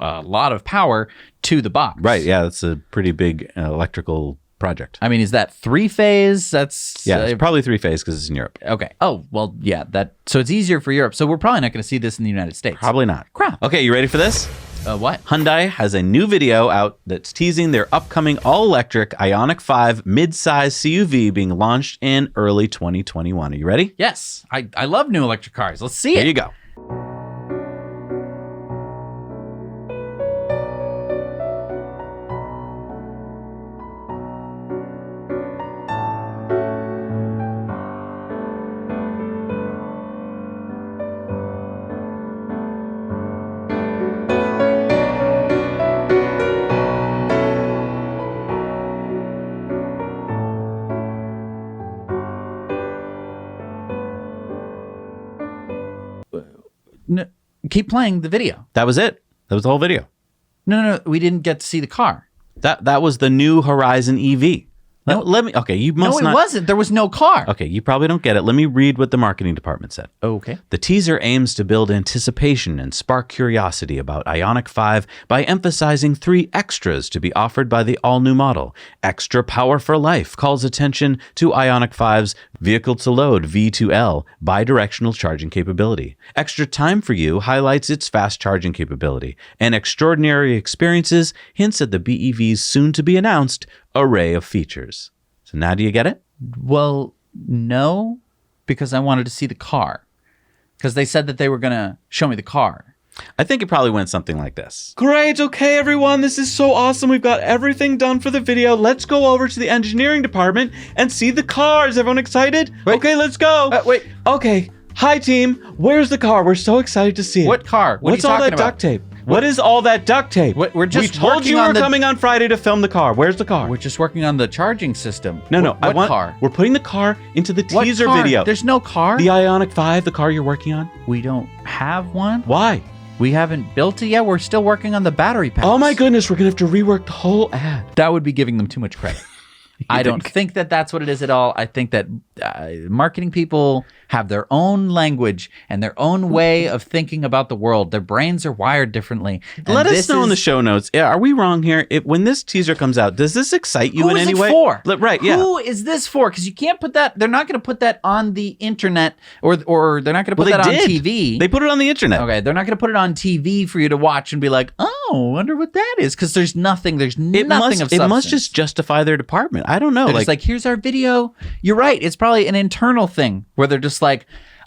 a lot of power to the box. Right, yeah, that's a pretty big electrical project. I mean, is that three-phase? That's... Yeah, it's probably three-phase because it's in Europe. Okay. Oh, well, yeah. So it's easier for Europe. So we're probably not going to see this in the United States. Probably not. Crap. Okay, you ready for this? What? Hyundai has a new video out that's teasing their upcoming all-electric Ioniq 5 mid-size CUV being launched in early 2021. Are you ready? Yes. I love new electric cars. Let's see it. Here you go. No, keep playing the video. That was it. That was the whole video. No. We didn't get to see the car. That was the new Horizon EV. No. Let me. Okay, you must No, it not. wasn't. There was no car. Okay, you probably don't get it. Let me read what the marketing department said. Okay. The teaser aims to build anticipation and spark curiosity about Ioniq 5 by emphasizing 3 extras to be offered by the all-new model. Extra Power for Life calls attention to Ioniq 5's vehicle-to-load V2L bidirectional charging capability. Extra Time for You highlights its fast charging capability. And Extraordinary Experiences hints at the BEV's soon-to-be-announced array of features. So now do you get it? Well, no, because I wanted to see the car. Because they said that they were going to show me the car. I think it probably went something like this. Great, okay everyone, this is so awesome. We've got everything done for the video. Let's go over to the engineering department and see the car. Is everyone excited? Wait. Okay, let's go. Wait. Okay, hi team. Where's the car? We're so excited to see it. What car? What What's are you all talking that about? duct tape? What is all that duct tape? We're just we told working you we on were the- coming on Friday to film the car. Where's the car? We're just working on the charging system. No, What car? We're putting the car into the What teaser car? video. There's no car. The Ioniq 5, the car you're working on. We don't have one. Why? We haven't built it yet. We're still working on the battery packs. Oh my goodness, we're gonna have to rework the whole ad. That would be giving them too much credit. I don't think that that's what it is at all. I think that marketing people have their own language and their own way of thinking about the world. Their brains are wired differently. And Let us this know in the is- show notes. Yeah, are we wrong here? When this teaser comes out, does this excite you Who in is any it way? for? Right, yeah. Who is this for? Because you can't put that. They're not going to put that on the internet, or they're not going to put that on TV. They put it on the internet. Okay, they're not going to put it on TV for you to watch and be like, "Oh, wonder what that is." Because there's nothing. There's nothing of substance. It must just justify their department. I don't know. They're just like, here's our video. You're right. It's probably an internal thing where they're just like,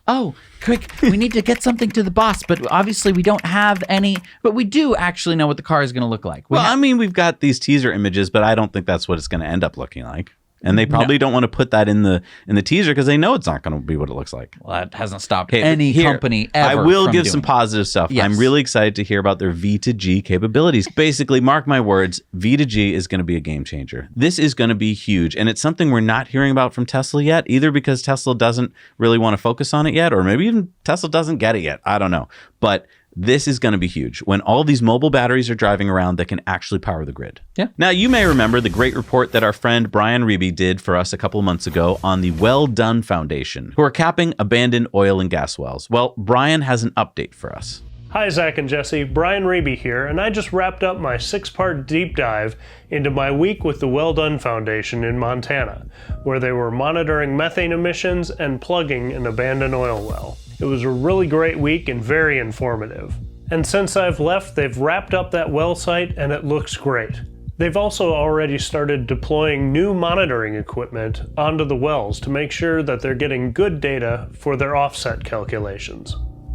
oh, quick, we need to get something to the boss, but obviously we don't have any, but we do actually know what the car is going to look like. I mean, we've got these teaser images, but I don't think that's what it's going to end up looking like. And they probably don't want to put that in the teaser because they know it's not going to be what it looks like. Well, that hasn't stopped Okay, any here, company ever. I will from give doing some it. positive stuff. Yes. I'm really excited to hear about their V2G capabilities. Basically, mark my words, V2G is going to be a game changer. This is going to be huge, and it's something we're not hearing about from Tesla yet, either because Tesla doesn't really want to focus on it yet, or maybe even Tesla doesn't get it yet. I don't know. But this is going to be huge when all these mobile batteries are driving around that can actually power the grid. Yeah. Now, you may remember the great report that our friend Brian Riebe did for us a couple of months ago on the Well Done Foundation, who are capping abandoned oil and gas wells. Well, Brian has an update for us. Hi, Zach and Jesse. Brian Riebe here, and I just wrapped up my 6-part deep dive into my week with the Well Done Foundation in Montana, where they were monitoring methane emissions and plugging an abandoned oil well. It was a really great week and very informative. And since I've left, they've wrapped up that well site and it looks great. They've also already started deploying new monitoring equipment onto the wells to make sure that they're getting good data for their offset calculations.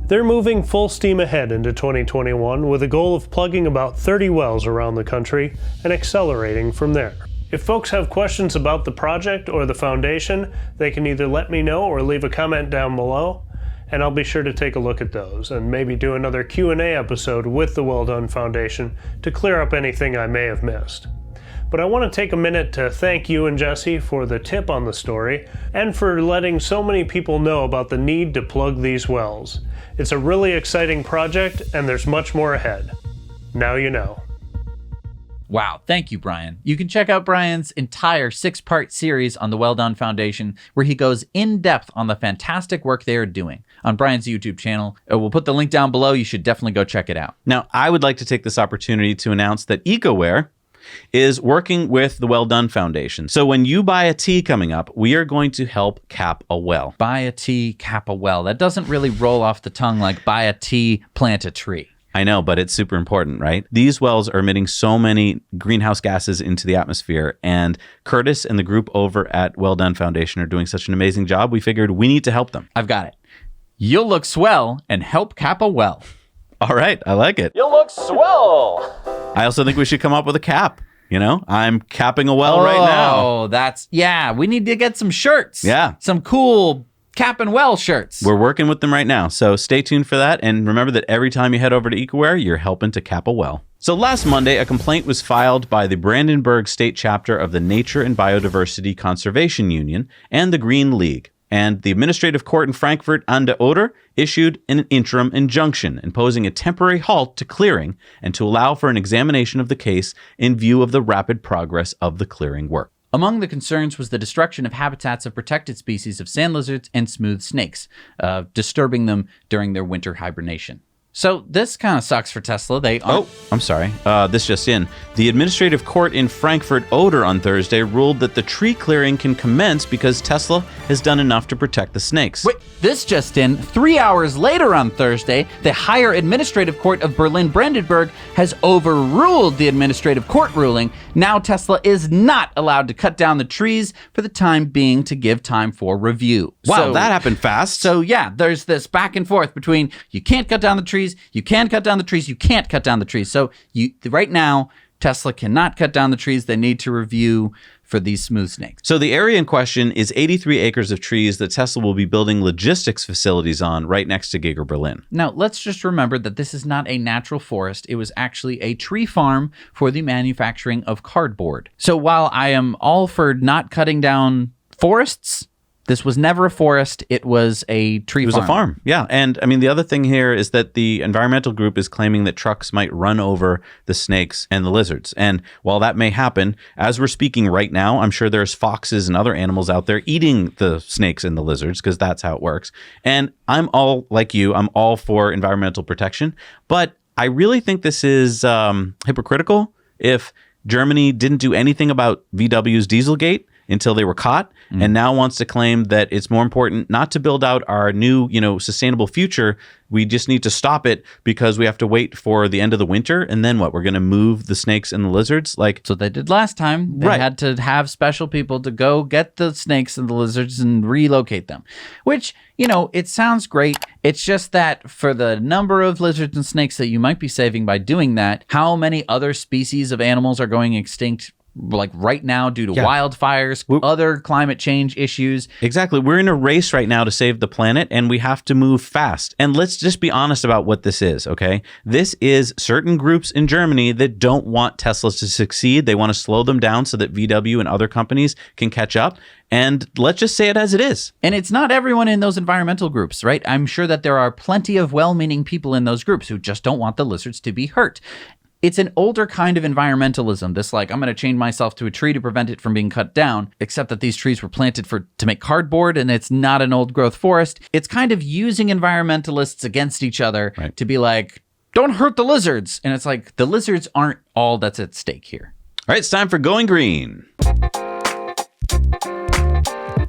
They're moving full steam ahead into 2021 with a goal of plugging about 30 wells around the country and accelerating from there. If folks have questions about the project or the foundation, they can either let me know or leave a comment down below, and I'll be sure to take a look at those and maybe do another Q&A episode with the Well Done Foundation to clear up anything I may have missed. But I want to take a minute to thank you and Jesse for the tip on the story and for letting so many people know about the need to plug these wells. It's a really exciting project and there's much more ahead. Now you know. Wow, thank you, Brian. You can check out Brian's entire 6-part series on the Well Done Foundation, where he goes in depth on the fantastic work they are doing on Brian's YouTube channel. We'll put the link down below. You should definitely go check it out. Now, I would like to take this opportunity to announce that EcoWare is working with the Well Done Foundation. So when you buy a tea coming up, we are going to help cap a well. Buy a tea, cap a well. That doesn't really roll off the tongue like buy a tea, plant a tree. I know, but it's super important, right? These wells are emitting so many greenhouse gases into the atmosphere, and Curtis and the group over at Well Done Foundation are doing such an amazing job. We figured we need to help them. I've got it. You'll look swell and help cap a well. All right, I like it. You'll look swell. I also think we should come up with a cap. You know, I'm capping a well right now. Oh, we need to get some shirts. Yeah. Some cool cap and well shirts. We're working with them right now. So stay tuned for that. And remember that every time you head over to EcoWare, you're helping to cap a well. So last Monday, a complaint was filed by the Brandenburg State Chapter of the Nature and Biodiversity Conservation Union and the Green League. And the Administrative Court in Frankfurt an der Oder issued an interim injunction imposing a temporary halt to clearing and to allow for an examination of the case in view of the rapid progress of the clearing work. Among the concerns was the destruction of habitats of protected species of sand lizards and smooth snakes, disturbing them during their winter hibernation. So this kind of sucks for Tesla. I'm sorry. This just in. The Administrative Court in Frankfurt Oder on Thursday ruled that the tree clearing can commence because Tesla has done enough to protect the snakes. Wait, this just in. 3 hours later on Thursday, the Higher Administrative Court of Berlin-Brandenburg has overruled the Administrative Court ruling. Now Tesla is not allowed to cut down the trees for the time being to give time for review. Wow, that happened fast. So yeah, there's this back and forth between you can't cut down the trees, you can cut down the trees, you can't cut down the trees. So right now, Tesla cannot cut down the trees. They need to review for these smooth snakes. So the area in question is 83 acres of trees that Tesla will be building logistics facilities on right next to Giger Berlin. Now, let's just remember that this is not a natural forest. It was actually a tree farm for the manufacturing of cardboard. So while I am all for not cutting down forests, this was never a forest. It was a tree farm. It was a farm, yeah. And I mean, the other thing here is that the environmental group is claiming that trucks might run over the snakes and the lizards. And while that may happen, as we're speaking right now, I'm sure there's foxes and other animals out there eating the snakes and the lizards because that's how it works. And I'm all like you. I'm all for environmental protection. But I really think this is hypocritical if Germany didn't do anything about VW's Dieselgate until they were caught, and now wants to claim that it's more important not to build out our new, sustainable future. We just need to stop it because we have to wait for the end of the winter. And then what? We're going to move the snakes and the lizards? So they did last time. They had to have special people to go get the snakes and the lizards and relocate them, which, it sounds great. It's just that for the number of lizards and snakes that you might be saving by doing that, how many other species of animals are going extinct right now due to wildfires, other climate change issues. Exactly. We're in a race right now to save the planet, and we have to move fast. And let's just be honest about what this is, okay? This is certain groups in Germany that don't want Teslas to succeed. They want to slow them down so that VW and other companies can catch up. And let's just say it as it is. And it's not everyone in those environmental groups, right? I'm sure that there are plenty of well-meaning people in those groups who just don't want the lizards to be hurt. It's an older kind of environmentalism, this I'm going to chain myself to a tree to prevent it from being cut down, except that these trees were planted to make cardboard, and it's not an old growth forest. It's kind of using environmentalists against each other to be like, don't hurt the lizards. And it's like, the lizards aren't all that's at stake here. All right, it's time for Going Green.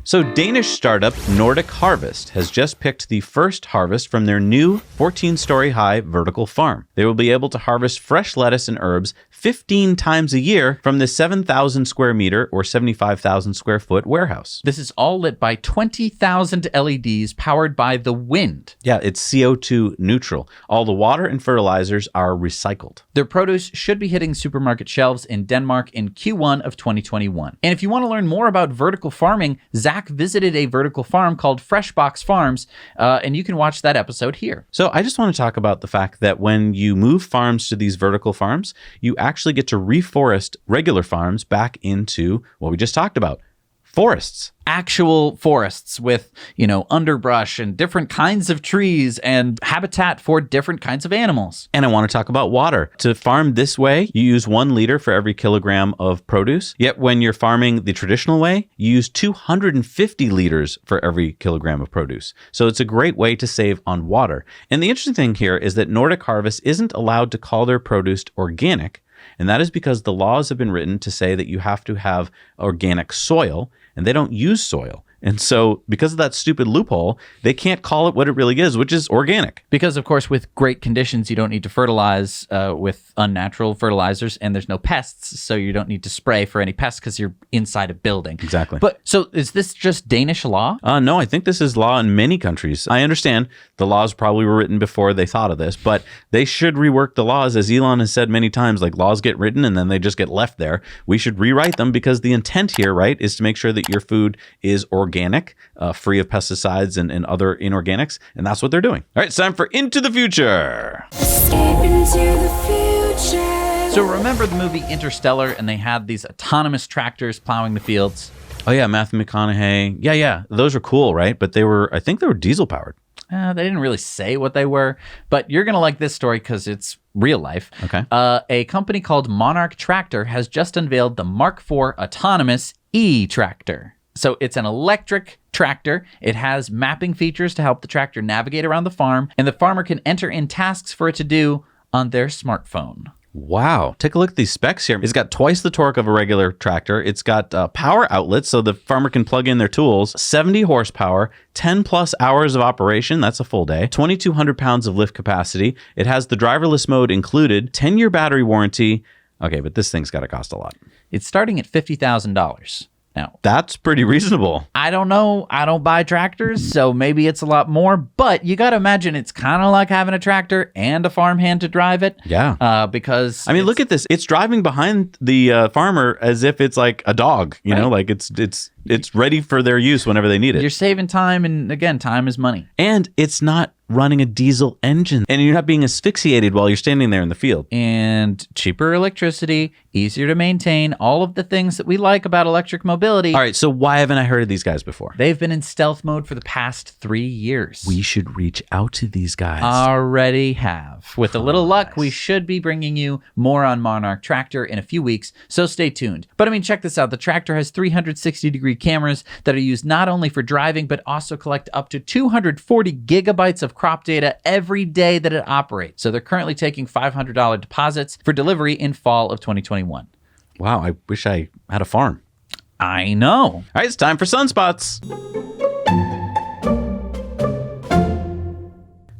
So Danish startup Nordic Harvest has just picked the first harvest from their new 14-story high vertical farm. They will be able to harvest fresh lettuce and herbs 15 times a year from the 7,000 square meter or 75,000 square foot warehouse. This is all lit by 20,000 LEDs powered by the wind. Yeah, it's CO2 neutral. All the water and fertilizers are recycled. Their produce should be hitting supermarket shelves in Denmark in Q1 of 2021. And if you want to learn more about vertical farming, Zach visited a vertical farm called Freshbox Farms, and you can watch that episode here. So I just want to talk about the fact that when you move farms to these vertical farms, you actually get to reforest regular farms back into what we just talked about, forests. Actual forests with, underbrush and different kinds of trees and habitat for different kinds of animals. And I want to talk about water. To farm this way, you use 1 liter for every kilogram of produce. Yet when you're farming the traditional way, you use 250 liters for every kilogram of produce. So it's a great way to save on water. And the interesting thing here is that Nordic Harvest isn't allowed to call their produce organic. And that is because the laws have been written to say that you have to have organic soil, and they don't use soil. And so because of that stupid loophole, they can't call it what it really is, which is organic. Because, of course, with great conditions, you don't need to fertilize with unnatural fertilizers, and there's no pests, so you don't need to spray for any pests because you're inside a building. Exactly. But so is this just Danish law? No, I think this is law in many countries. I understand the laws probably were written before they thought of this, but they should rework the laws. As Elon has said many times, like laws get written and then they just get left there. We should rewrite them because the intent here, right, is to make sure that your food is organic, free of pesticides and other inorganics, and that's what they're doing. All right, it's time for Into the Future. Escape into the future. So remember the movie Interstellar, and they had these autonomous tractors plowing the fields? Oh yeah, Matthew McConaughey. Yeah, those are cool, right? But I think they were diesel powered. They didn't really say what they were, but you're going to like this story because it's real life. Okay. A company called Monarch Tractor has just unveiled the Mark IV autonomous E-Tractor. So it's an electric tractor. It has mapping features to help the tractor navigate around the farm, and the farmer can enter in tasks for it to do on their smartphone. Wow. Take a look at these specs here. It's got twice the torque of a regular tractor. It's got power outlets so the farmer can plug in their tools, 70 horsepower, 10 plus hours of operation. That's a full day. 2,200 pounds of lift capacity. It has the driverless mode included, 10-year battery warranty. Okay, but this thing's got to cost a lot. It's starting at $50,000. Now, that's pretty reasonable. I don't know. I don't buy tractors, so maybe it's a lot more. But you got to imagine it's kind of like having a tractor and a farmhand to drive it. Yeah. Because I mean, look at this. It's driving behind the farmer as if it's like a dog. You know, like it's ready for their use whenever they need it. You're saving time, and again, time is money. And it's not running a diesel engine, and you're not being asphyxiated while you're standing there in the field. And cheaper electricity, easier to maintain, all of the things that we like about electric mobility. All right, so why haven't I heard of these guys before? They've been in stealth mode for the past 3 years. We should reach out to these guys. Already have. With a little luck, we should be bringing you more on Monarch Tractor in a few weeks, so stay tuned. But I mean, check this out. The tractor has 360-degree cameras that are used not only for driving, but also collect up to 240 gigabytes of crop data every day that it operates. So they're currently taking $500 deposits for delivery in fall of 2021. Wow, I wish I had a farm. I know. All right, it's time for Sunspots.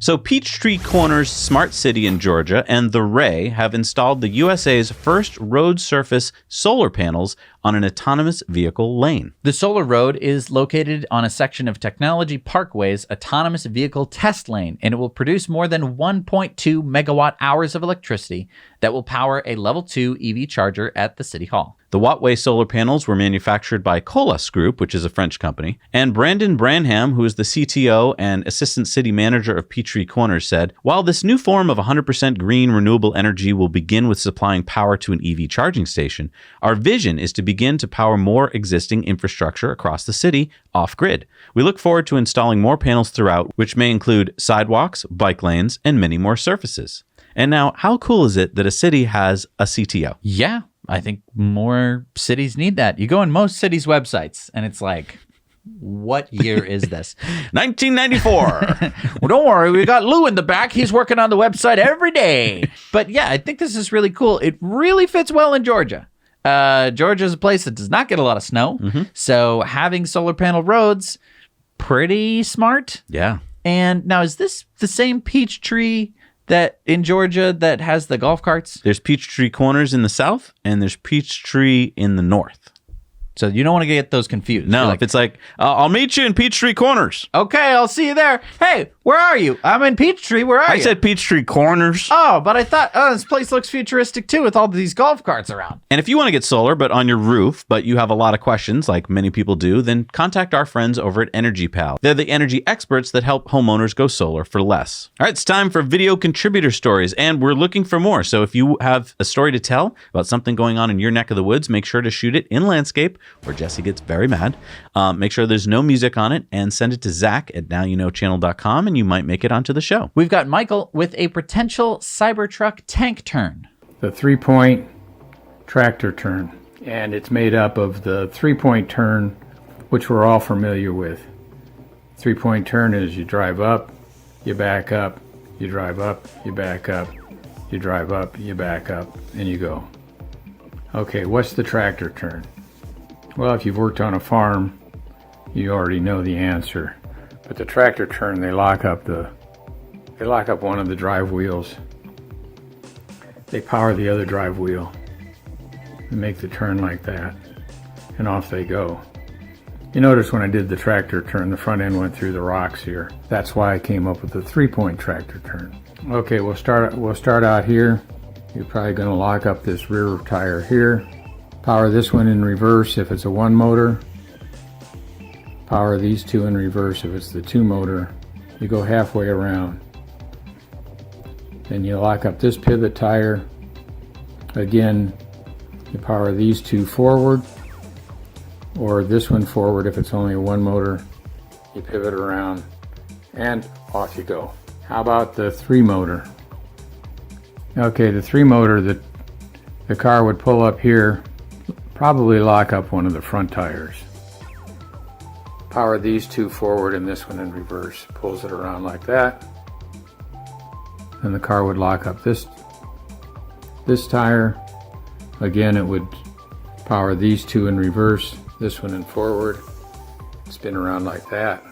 So Peachtree Corners Smart City in Georgia and the Ray have installed the USA's first road surface solar panels on an autonomous vehicle lane. The solar road is located on a section of Technology Parkway's autonomous vehicle test lane, and it will produce more than 1.2 megawatt hours of electricity that will power a level 2 EV charger at the City Hall. The Wattway solar panels were manufactured by Colas Group, which is a French company. And Brandon Branham, who is the CTO and Assistant City Manager of Peachtree Corners, said, "While this new form of 100% green renewable energy will begin with supplying power to an EV charging station, our vision is to begin to power more existing infrastructure across the city off-grid. We look forward to installing more panels throughout, which may include sidewalks, bike lanes, and many more surfaces." And now, how cool is it that a city has a CTO? Yeah. I think more cities need that. You go on most cities' websites, and it's like What year is this? 1994. Well, don't worry. We got Lou in the back. He's working on the website every day. But yeah, I think this is really cool. It really fits well in Georgia. Georgia is a place that does not get a lot of snow. So having solar panel roads, pretty smart. Yeah. And now, is this the same peach tree that in Georgia that has the golf carts? There's Peachtree Corners in the south, and there's Peachtree in the north. So you don't want to get those confused. No, You're if it's like, I'll meet you in Peachtree Corners. okay, I'll see you there. Hey, where are you? I'm in Peachtree. Where are you? I said Peachtree Corners. Oh, but I thought, this place looks futuristic too with all these golf carts around. And if you want to get solar, but on your roof, but you have a lot of questions, like many people do, then contact our friends over at Energy Pal. They're the energy experts that help homeowners go solar for less. All right, it's time for video contributor stories, and we're looking for more. So if you have a story to tell about something going on in your neck of the woods, make sure to shoot it in landscape, where Jesse gets very mad. Make sure there's no music on it, and send it to Zach at nowyouknowchannel.com, and you might make it onto the show. We've got Michael with a potential Cybertruck tank turn. The 3-point tractor turn, and it's made up of the 3-point turn, which we're all familiar with. 3-point turn is you drive up, you back up, you drive up, you back up, you drive up, you back up, and you go. Okay, what's the tractor turn? Well, if you've worked on a farm, you already know the answer. But the tractor turn, they lock up one of the drive wheels. They power the other drive wheel and make the turn like that, and off they go. You notice when I did the tractor turn, the front end went through the rocks here. That's why I came up with the 3-point tractor turn. Okay, we'll start out here. You're probably going to lock up this rear tire here. Power this one in reverse if it's a 1 motor. Power these two in reverse if it's the 2 motor. You go halfway around. Then you lock up this pivot tire. Again, you power these two forward, or this one forward if it's only a 1 motor. You pivot around and off you go. How about the 3 motor? Okay, the 3 motor, the car would pull up here, probably lock up one of the front tires. Power these two forward and this one in reverse. Pulls it around like that. And the car would lock up this tire. Again, it would power these two in reverse, this one in forward, spin around like that,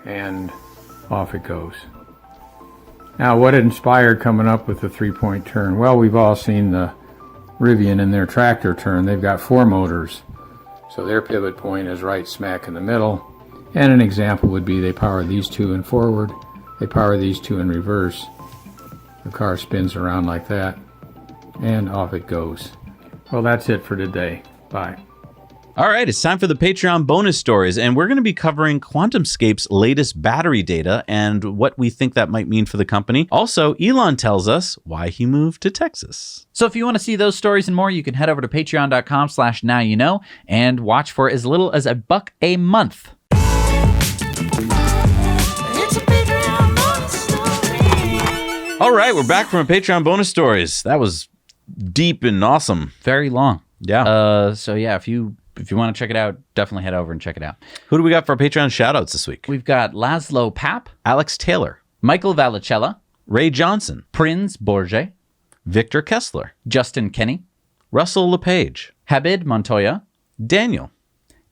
and off it goes. Now, what inspired coming up with the 3-point turn? Well, we've all seen the Rivian in their tractor turn. They've got 4 motors, so their pivot point is right smack in the middle. And an example would be they power these two in forward, they power these two in reverse. The car spins around like that, and off it goes. Well, that's it for today. Bye. All right, it's time for the Patreon bonus stories, and we're going to be covering QuantumScape's latest battery data and what we think that might mean for the company. Also, Elon tells us why he moved to Texas. So if you want to see those stories and more, you can head over to patreon.com/nowyouknow and watch for as little as $1 a month. All right, we're back from a Patreon bonus stories. That was deep and awesome. Very long. Yeah. So yeah, if you want to check it out, definitely head over and check it out. Who do we got for our Patreon shoutouts this week? We've got Laszlo Papp, Alex Taylor, Michael Vallicella, Ray Johnson, Prinz Borge, Victor Kessler, Justin Kenny, Russell LePage, Habib Montoya, Daniel,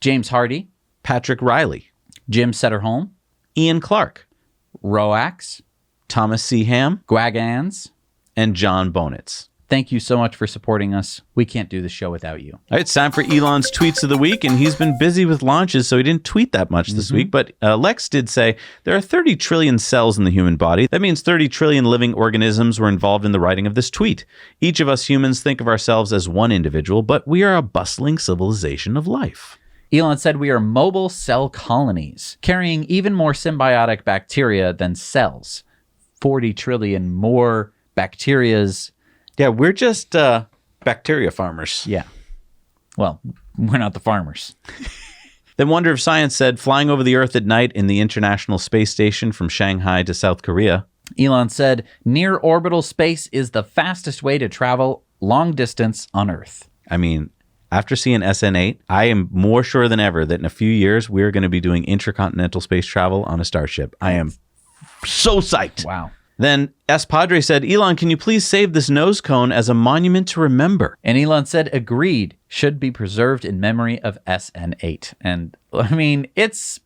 James Hardy, Patrick Riley, Jim Setterholm, Ian Clark, Roax, Thomas C. Ham, Gwagans, and John Bonitz. Thank you so much for supporting us. We can't do the show without you. All right, it's time for Elon's tweets of the week, and he's been busy with launches, so he didn't tweet that much this week. But Lex did say there are 30 trillion cells in the human body. That means 30 trillion living organisms were involved in the writing of this tweet. Each of us humans think of ourselves as one individual, but we are a bustling civilization of life. Elon said we are mobile cell colonies, carrying even more symbiotic bacteria than cells. 40 trillion more bacterias. Yeah, we're just bacteria farmers. Yeah. Well, we're not the farmers. Then Wonder of Science said, flying over the Earth at night in the International Space Station from Shanghai to South Korea. Elon said, near orbital space is the fastest way to travel long distance on Earth. I mean, After seeing SN8, I am more sure than ever that in a few years, we're going to be doing intercontinental space travel on a Starship. I am so psyched. Wow. Then S. Padre said, Elon, can you please save this nose cone as a monument to remember? And Elon said, agreed, should be preserved in memory of SN8. And I mean, that's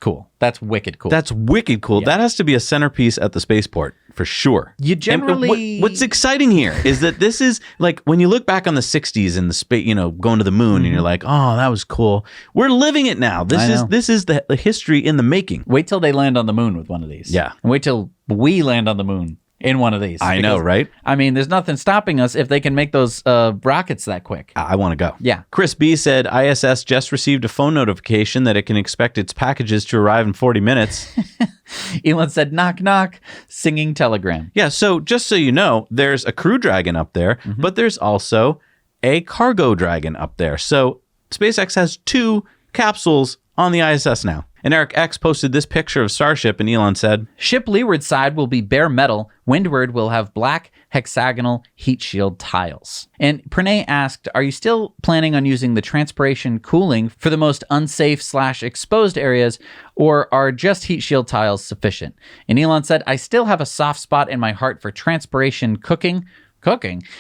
cool. That's wicked cool. That's wicked cool. Yeah. That has to be a centerpiece at the spaceport for sure. You generally... What's exciting here is that this is like when you look back on the 60s and the space, going to the moon and you're like, oh, that was cool. We're living it now. This is the history in the making. Wait till they land on the moon with one of these. Yeah. And wait till we land on the moon in one of these. I know, right? I mean, there's nothing stopping us if they can make those rockets that quick. I want to go. Yeah. Chris B said ISS just received a phone notification that it can expect its packages to arrive in 40 minutes. Elon said, knock, knock, singing telegram. Yeah, so just so you know, there's a Crew Dragon up there, but there's also a Cargo Dragon up there. So SpaceX has 2 capsules on the ISS now. And Eric X posted this picture of Starship, and Elon said, Ship leeward side will be bare metal. Windward will have black hexagonal heat shield tiles. And Pranay asked, are you still planning on using the transpiration cooling for the most unsafe/exposed areas, or are just heat shield tiles sufficient? And Elon said, I still have a soft spot in my heart for transpiration cooking.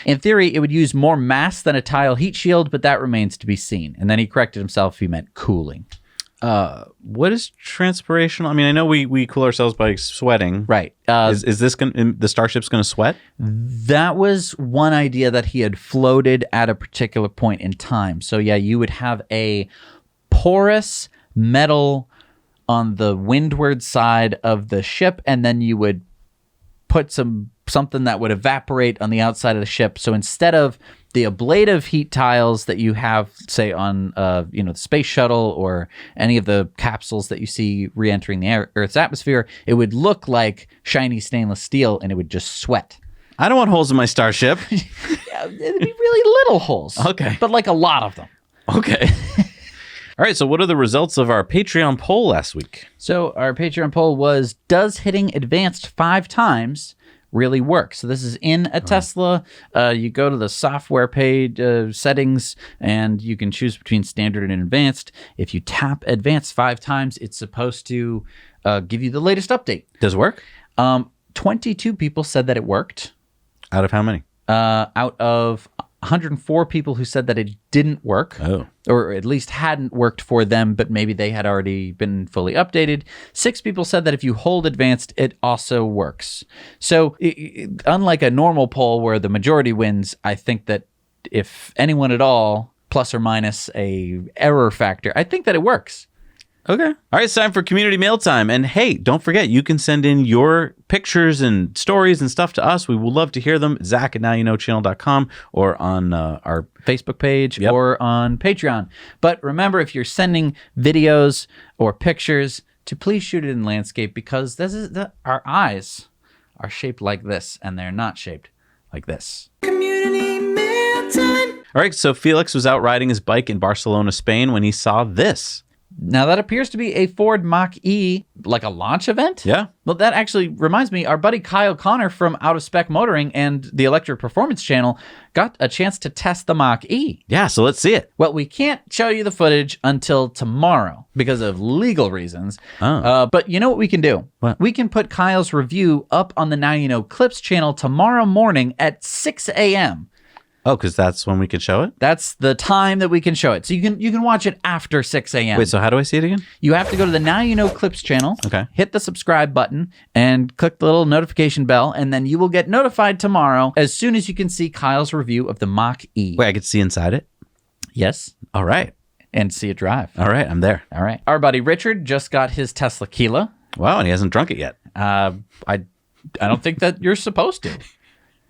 In theory, it would use more mass than a tile heat shield, but that remains to be seen. And then he corrected himself. He meant cooling. what is transpirational? I mean, I know we cool ourselves by sweating. Right. Is this the Starship's going to sweat? That was one idea that he had floated at a particular point in time. So yeah, you would have a porous metal on the windward side of the ship, and then you would put something that would evaporate on the outside of the ship. So instead of the ablative heat tiles that you have, say, on the space shuttle or any of the capsules that you see re-entering the Earth's atmosphere, it would look like shiny stainless steel, and it would just sweat. I don't want holes in my Starship. Yeah, it'd be really little holes. Okay. But like a lot of them. Okay. All right, so what are the results of our Patreon poll last week? So our Patreon poll was, does hitting advanced 5 times really work? So this is in a Tesla. You go to the software page settings, and you can choose between standard and advanced. If you tap advanced 5 times, it's supposed to give you the latest update. Does it work? 22 people said that it worked. Out of how many? Out of 104 people who said that it didn't work, or at least hadn't worked for them, but maybe they had already been fully updated. 6 people said that if you hold advanced, it also works. So unlike a normal poll where the majority wins, I think that if anyone at all, plus or minus a error factor, I think that it works. Okay. All right, it's time for community mail time. And hey, don't forget, you can send in your pictures and stories and stuff to us. We would love to hear them. Zach at nowyouknowchannel.com or on our Facebook page or on Patreon. But remember, if you're sending videos or pictures, to please shoot it in landscape, because this is our eyes are shaped like this, and they're not shaped like this. Community mail time. All right, so Felix was out riding his bike in Barcelona, Spain, when he saw this. Now, that appears to be a Ford Mach-E, like a launch event? Yeah. Well, that actually reminds me, our buddy Kyle Connor from Out of Spec Motoring and the Electric Performance Channel got a chance to test the Mach-E. Yeah, so let's see it. Well, we can't show you the footage until tomorrow because of legal reasons. But you know what we can do? What? We can put Kyle's review up on the Now You Know Clips channel tomorrow morning at 6 a.m. Oh, because that's when we could show it? That's the time that we can show it. So you can watch it after 6 a.m. Wait, so how do I see it again? You have to go to the Now You Know Clips channel, okay, hit the subscribe button, and click the little notification bell, and then you will get notified tomorrow as soon as you can see Kyle's review of the Mach-E. Wait, I could see inside it? Yes. All right. And see it drive. All right, I'm there. All right. Our buddy Richard just got his Tesla Kila. Wow, and he hasn't drunk it yet. I don't think that you're supposed to.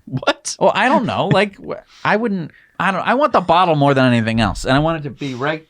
What? Well, I don't know. Like, I want the bottle more than anything else, and I want it to be right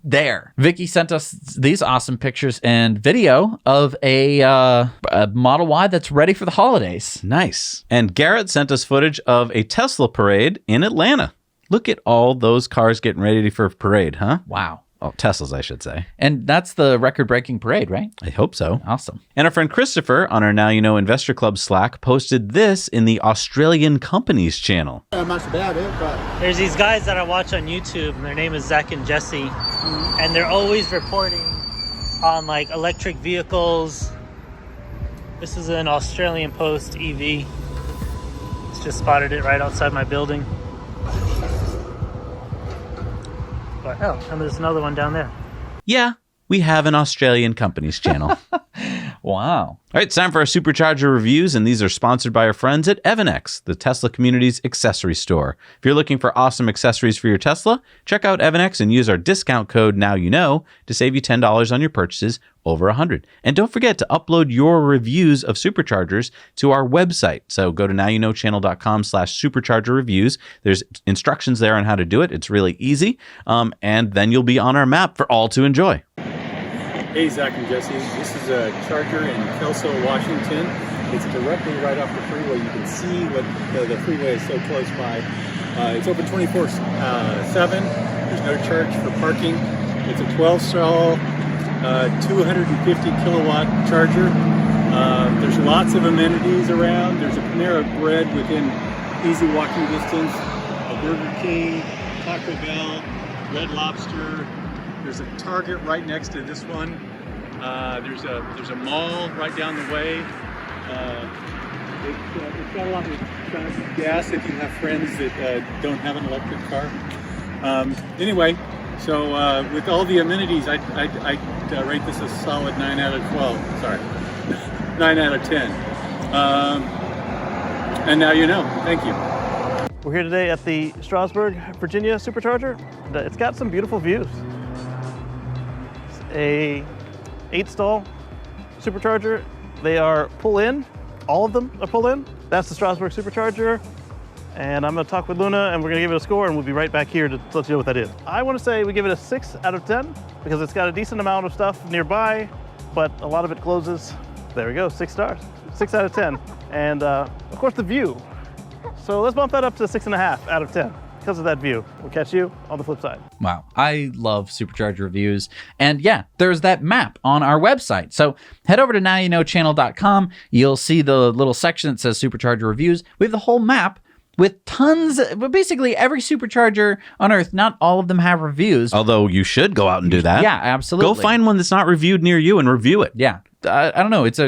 there. Vicky sent us these awesome pictures and video of a Model Y that's ready for the holidays. Nice. And Garrett sent us footage of a Tesla parade in Atlanta. Look at all those cars getting ready for a parade, huh? Wow. Oh, Teslas, I should say. And that's the record-breaking parade, right? I hope so. Awesome. And our friend Christopher on our Now You Know Investor Club Slack posted this in the Australian Companies channel. Much about it, but there's these guys that I watch on YouTube, and their name is Zach and Jesse, and they're always reporting on like electric vehicles. This is an Australian Post EV. Just spotted it right outside my building. But oh, and there's another one down there. Yeah, we have an Australian Companies channel. Wow. All right, it's time for our supercharger reviews, and these are sponsored by our friends at Evannex, the Tesla community's accessory store. If you're looking for awesome accessories for your Tesla, check out Evannex and use our discount code NowYouKnow to save you $10 on your purchases over $100. And don't forget to upload your reviews of superchargers to our website. So go to nowyouknowchannel.com/supercharger reviews. There's instructions there on how to do it. It's really easy. And then you'll be on our map for all to enjoy. Hey, Zach and Jesse. This is a charger in Kelso, Washington. It's directly right off the freeway. You can see what the freeway is so close by. It's open 24/7. There's no charge for parking. It's a 12-stall, 250 kilowatt charger. There's lots of amenities around. There's a Panera Bread within easy walking distance, a Burger King, Taco Bell, Red Lobster. There's a Target right next to this one. There's a mall right down the way. It's got a lot of gas if you have friends that don't have an electric car. Anyway, so with all the amenities, I rate this a solid 9 out of 12. Sorry, 9 out of 10. And now you know. Thank you. We're here today at the Strasburg, Virginia Supercharger. It's got some beautiful views. A 8-stall supercharger. They are pull-in. All of them are pull-in. That's the Strasburg Supercharger. And I'm going to talk with Luna, and we're going to give it a score, and we'll be right back here to let you know what that is. I want to say we give it a 6 out of 10 because it's got a decent amount of stuff nearby, but a lot of it closes. There we go, 6 stars. 6 out of 10. And of course the view. So let's bump that up to 6.5 out of 10. Because of that view. We'll catch you on the flip side. Wow. I love supercharger reviews. And yeah, there's that map on our website. So head over to nowyouknowchannel.com. You'll see the little section that says supercharger reviews. We have the whole map with tons, but basically every supercharger on Earth. Not all of them have reviews. Although you should go out and do that. Yeah, absolutely. Go find one that's not reviewed near you and review it. Yeah. I don't know. It's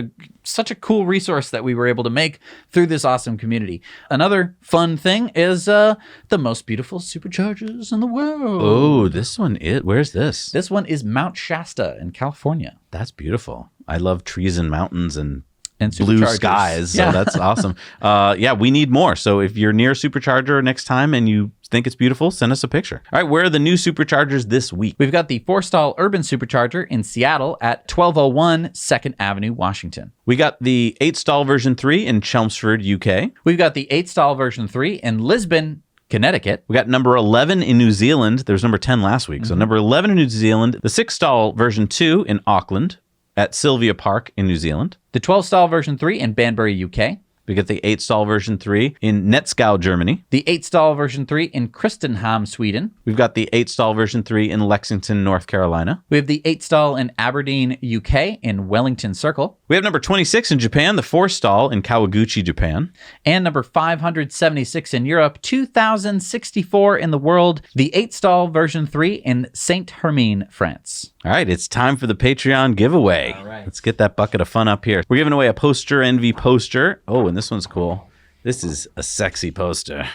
such a cool resource that we were able to make through this awesome community. Another fun thing is the most beautiful superchargers in the world. Oh, this one is. Where's this? This one is Mount Shasta in California. That's beautiful. I love trees and mountains and and blue skies. So that's awesome. Yeah, we need more. So if you're near Supercharger next time and you think it's beautiful, send us a picture. All right, where are the new Superchargers this week? We've got the 4-stall urban Supercharger in Seattle at 1201 2nd Avenue, Washington. We got the 8-stall version 3 in Chelmsford, UK. We've got the 8-stall version 3 in Lisbon, Connecticut. We got number 11 in New Zealand. There was number 10 last week. So number 11 in New Zealand. The 6-stall version 2 in Auckland at Sylvia Park in New Zealand. The 12-stall version 3 in Banbury, UK. We get the 8-stall version 3 in Netzgau, Germany. The 8-stall version 3 in Kristinehamn, Sweden. We've got the 8-stall version 3 in Lexington, North Carolina. We have the 8-stall in Aberdeen, UK in Wellington Circle. We have number 26 in Japan, the 4-stall in Kawaguchi, Japan. And number 576 in Europe, 2064 in the world, the 8-stall version 3 in Saint-Hermine, France. All right, it's time for the Patreon giveaway. All right. Let's get that bucket of fun up here. We're giving away a Poster Envy poster. Oh, and this one's cool. This is a sexy poster.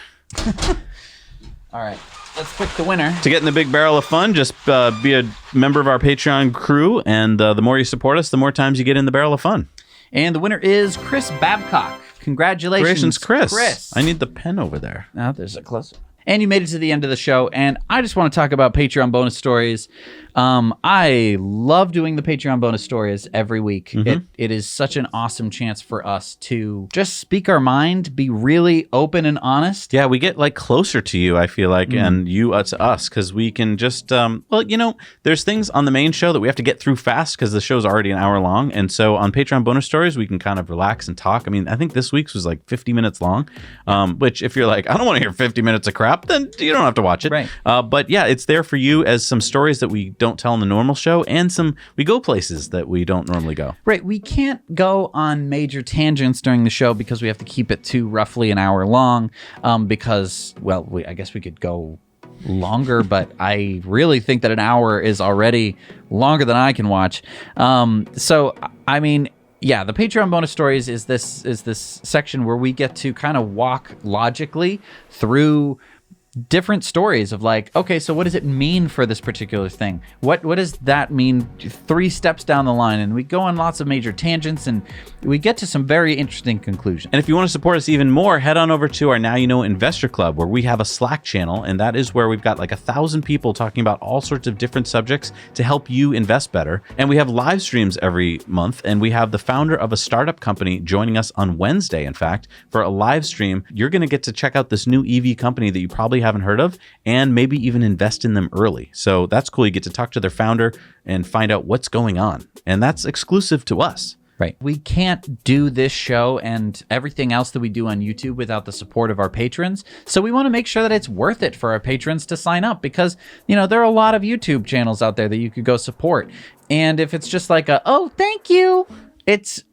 All right, let's pick the winner. To get in the big barrel of fun, just be a member of our Patreon crew, and the more you support us, the more times you get in the barrel of fun. And the winner is Chris Babcock. Congratulations, Chris. I need the pen over there. Now there's a close-up. And you made it to the end of the show, and I just want to talk about Patreon bonus stories. I love doing the Patreon bonus stories every week. It is such an awesome chance for us to just speak our mind, be really open and honest. Yeah, we get like closer to you, I feel like, and you to us, because we can just, well, you know, there's things on the main show that we have to get through fast because the show's already an hour long. And so on Patreon bonus stories, we can kind of relax and talk. I mean, I think this week's was like 50 minutes long, which if you're like, I don't want to hear 50 minutes of crap, stop, then you don't have to watch it. Right. But yeah, it's there for you as some stories that we don't tell in the normal show, and we go places that we don't normally go. Right. We can't go on major tangents during the show because we have to keep it to roughly an hour long. Because, well, I guess we could go longer, but I really think that an hour is already longer than I can watch. So, I mean, yeah, the Patreon bonus stories is this section where we get to kind of walk logically through different stories of like, okay, so what does it mean for this particular thing? What does that mean 3 steps down the line? And we go on lots of major tangents and we get to some very interesting conclusions. And if you want to support us even more, head on over to our Now You Know Investor Club, where we have a Slack channel, and that is where we've got like 1,000 people talking about all sorts of different subjects to help you invest better. And we have live streams every month, and we have the founder of a startup company joining us on Wednesday, in fact, for a live stream. You're going to get to check out this new EV company that you probably haven't heard of, and maybe even invest in them early. So that's cool. You get to talk to their founder and find out what's going on. And that's exclusive to us. Right. We can't do this show and everything else that we do on YouTube without the support of our patrons. So we want to make sure that it's worth it for our patrons to sign up because, you know, there are a lot of YouTube channels out there that you could go support. And if it's just like oh, thank you,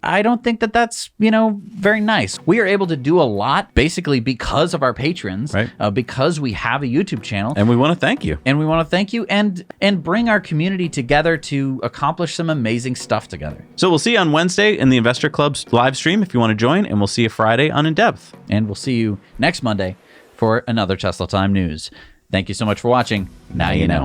I don't think that that's, you know, very nice. We are able to do a lot basically because of our patrons, right? Because we have a YouTube channel. And we want to thank you. And we want to thank you and bring our community together to accomplish some amazing stuff together. So we'll see you on Wednesday in the Investor Club's live stream if you want to join, and we'll see you Friday on In Depth. And we'll see you next Monday for another Tesla Time News. Thank you so much for watching. Now you know.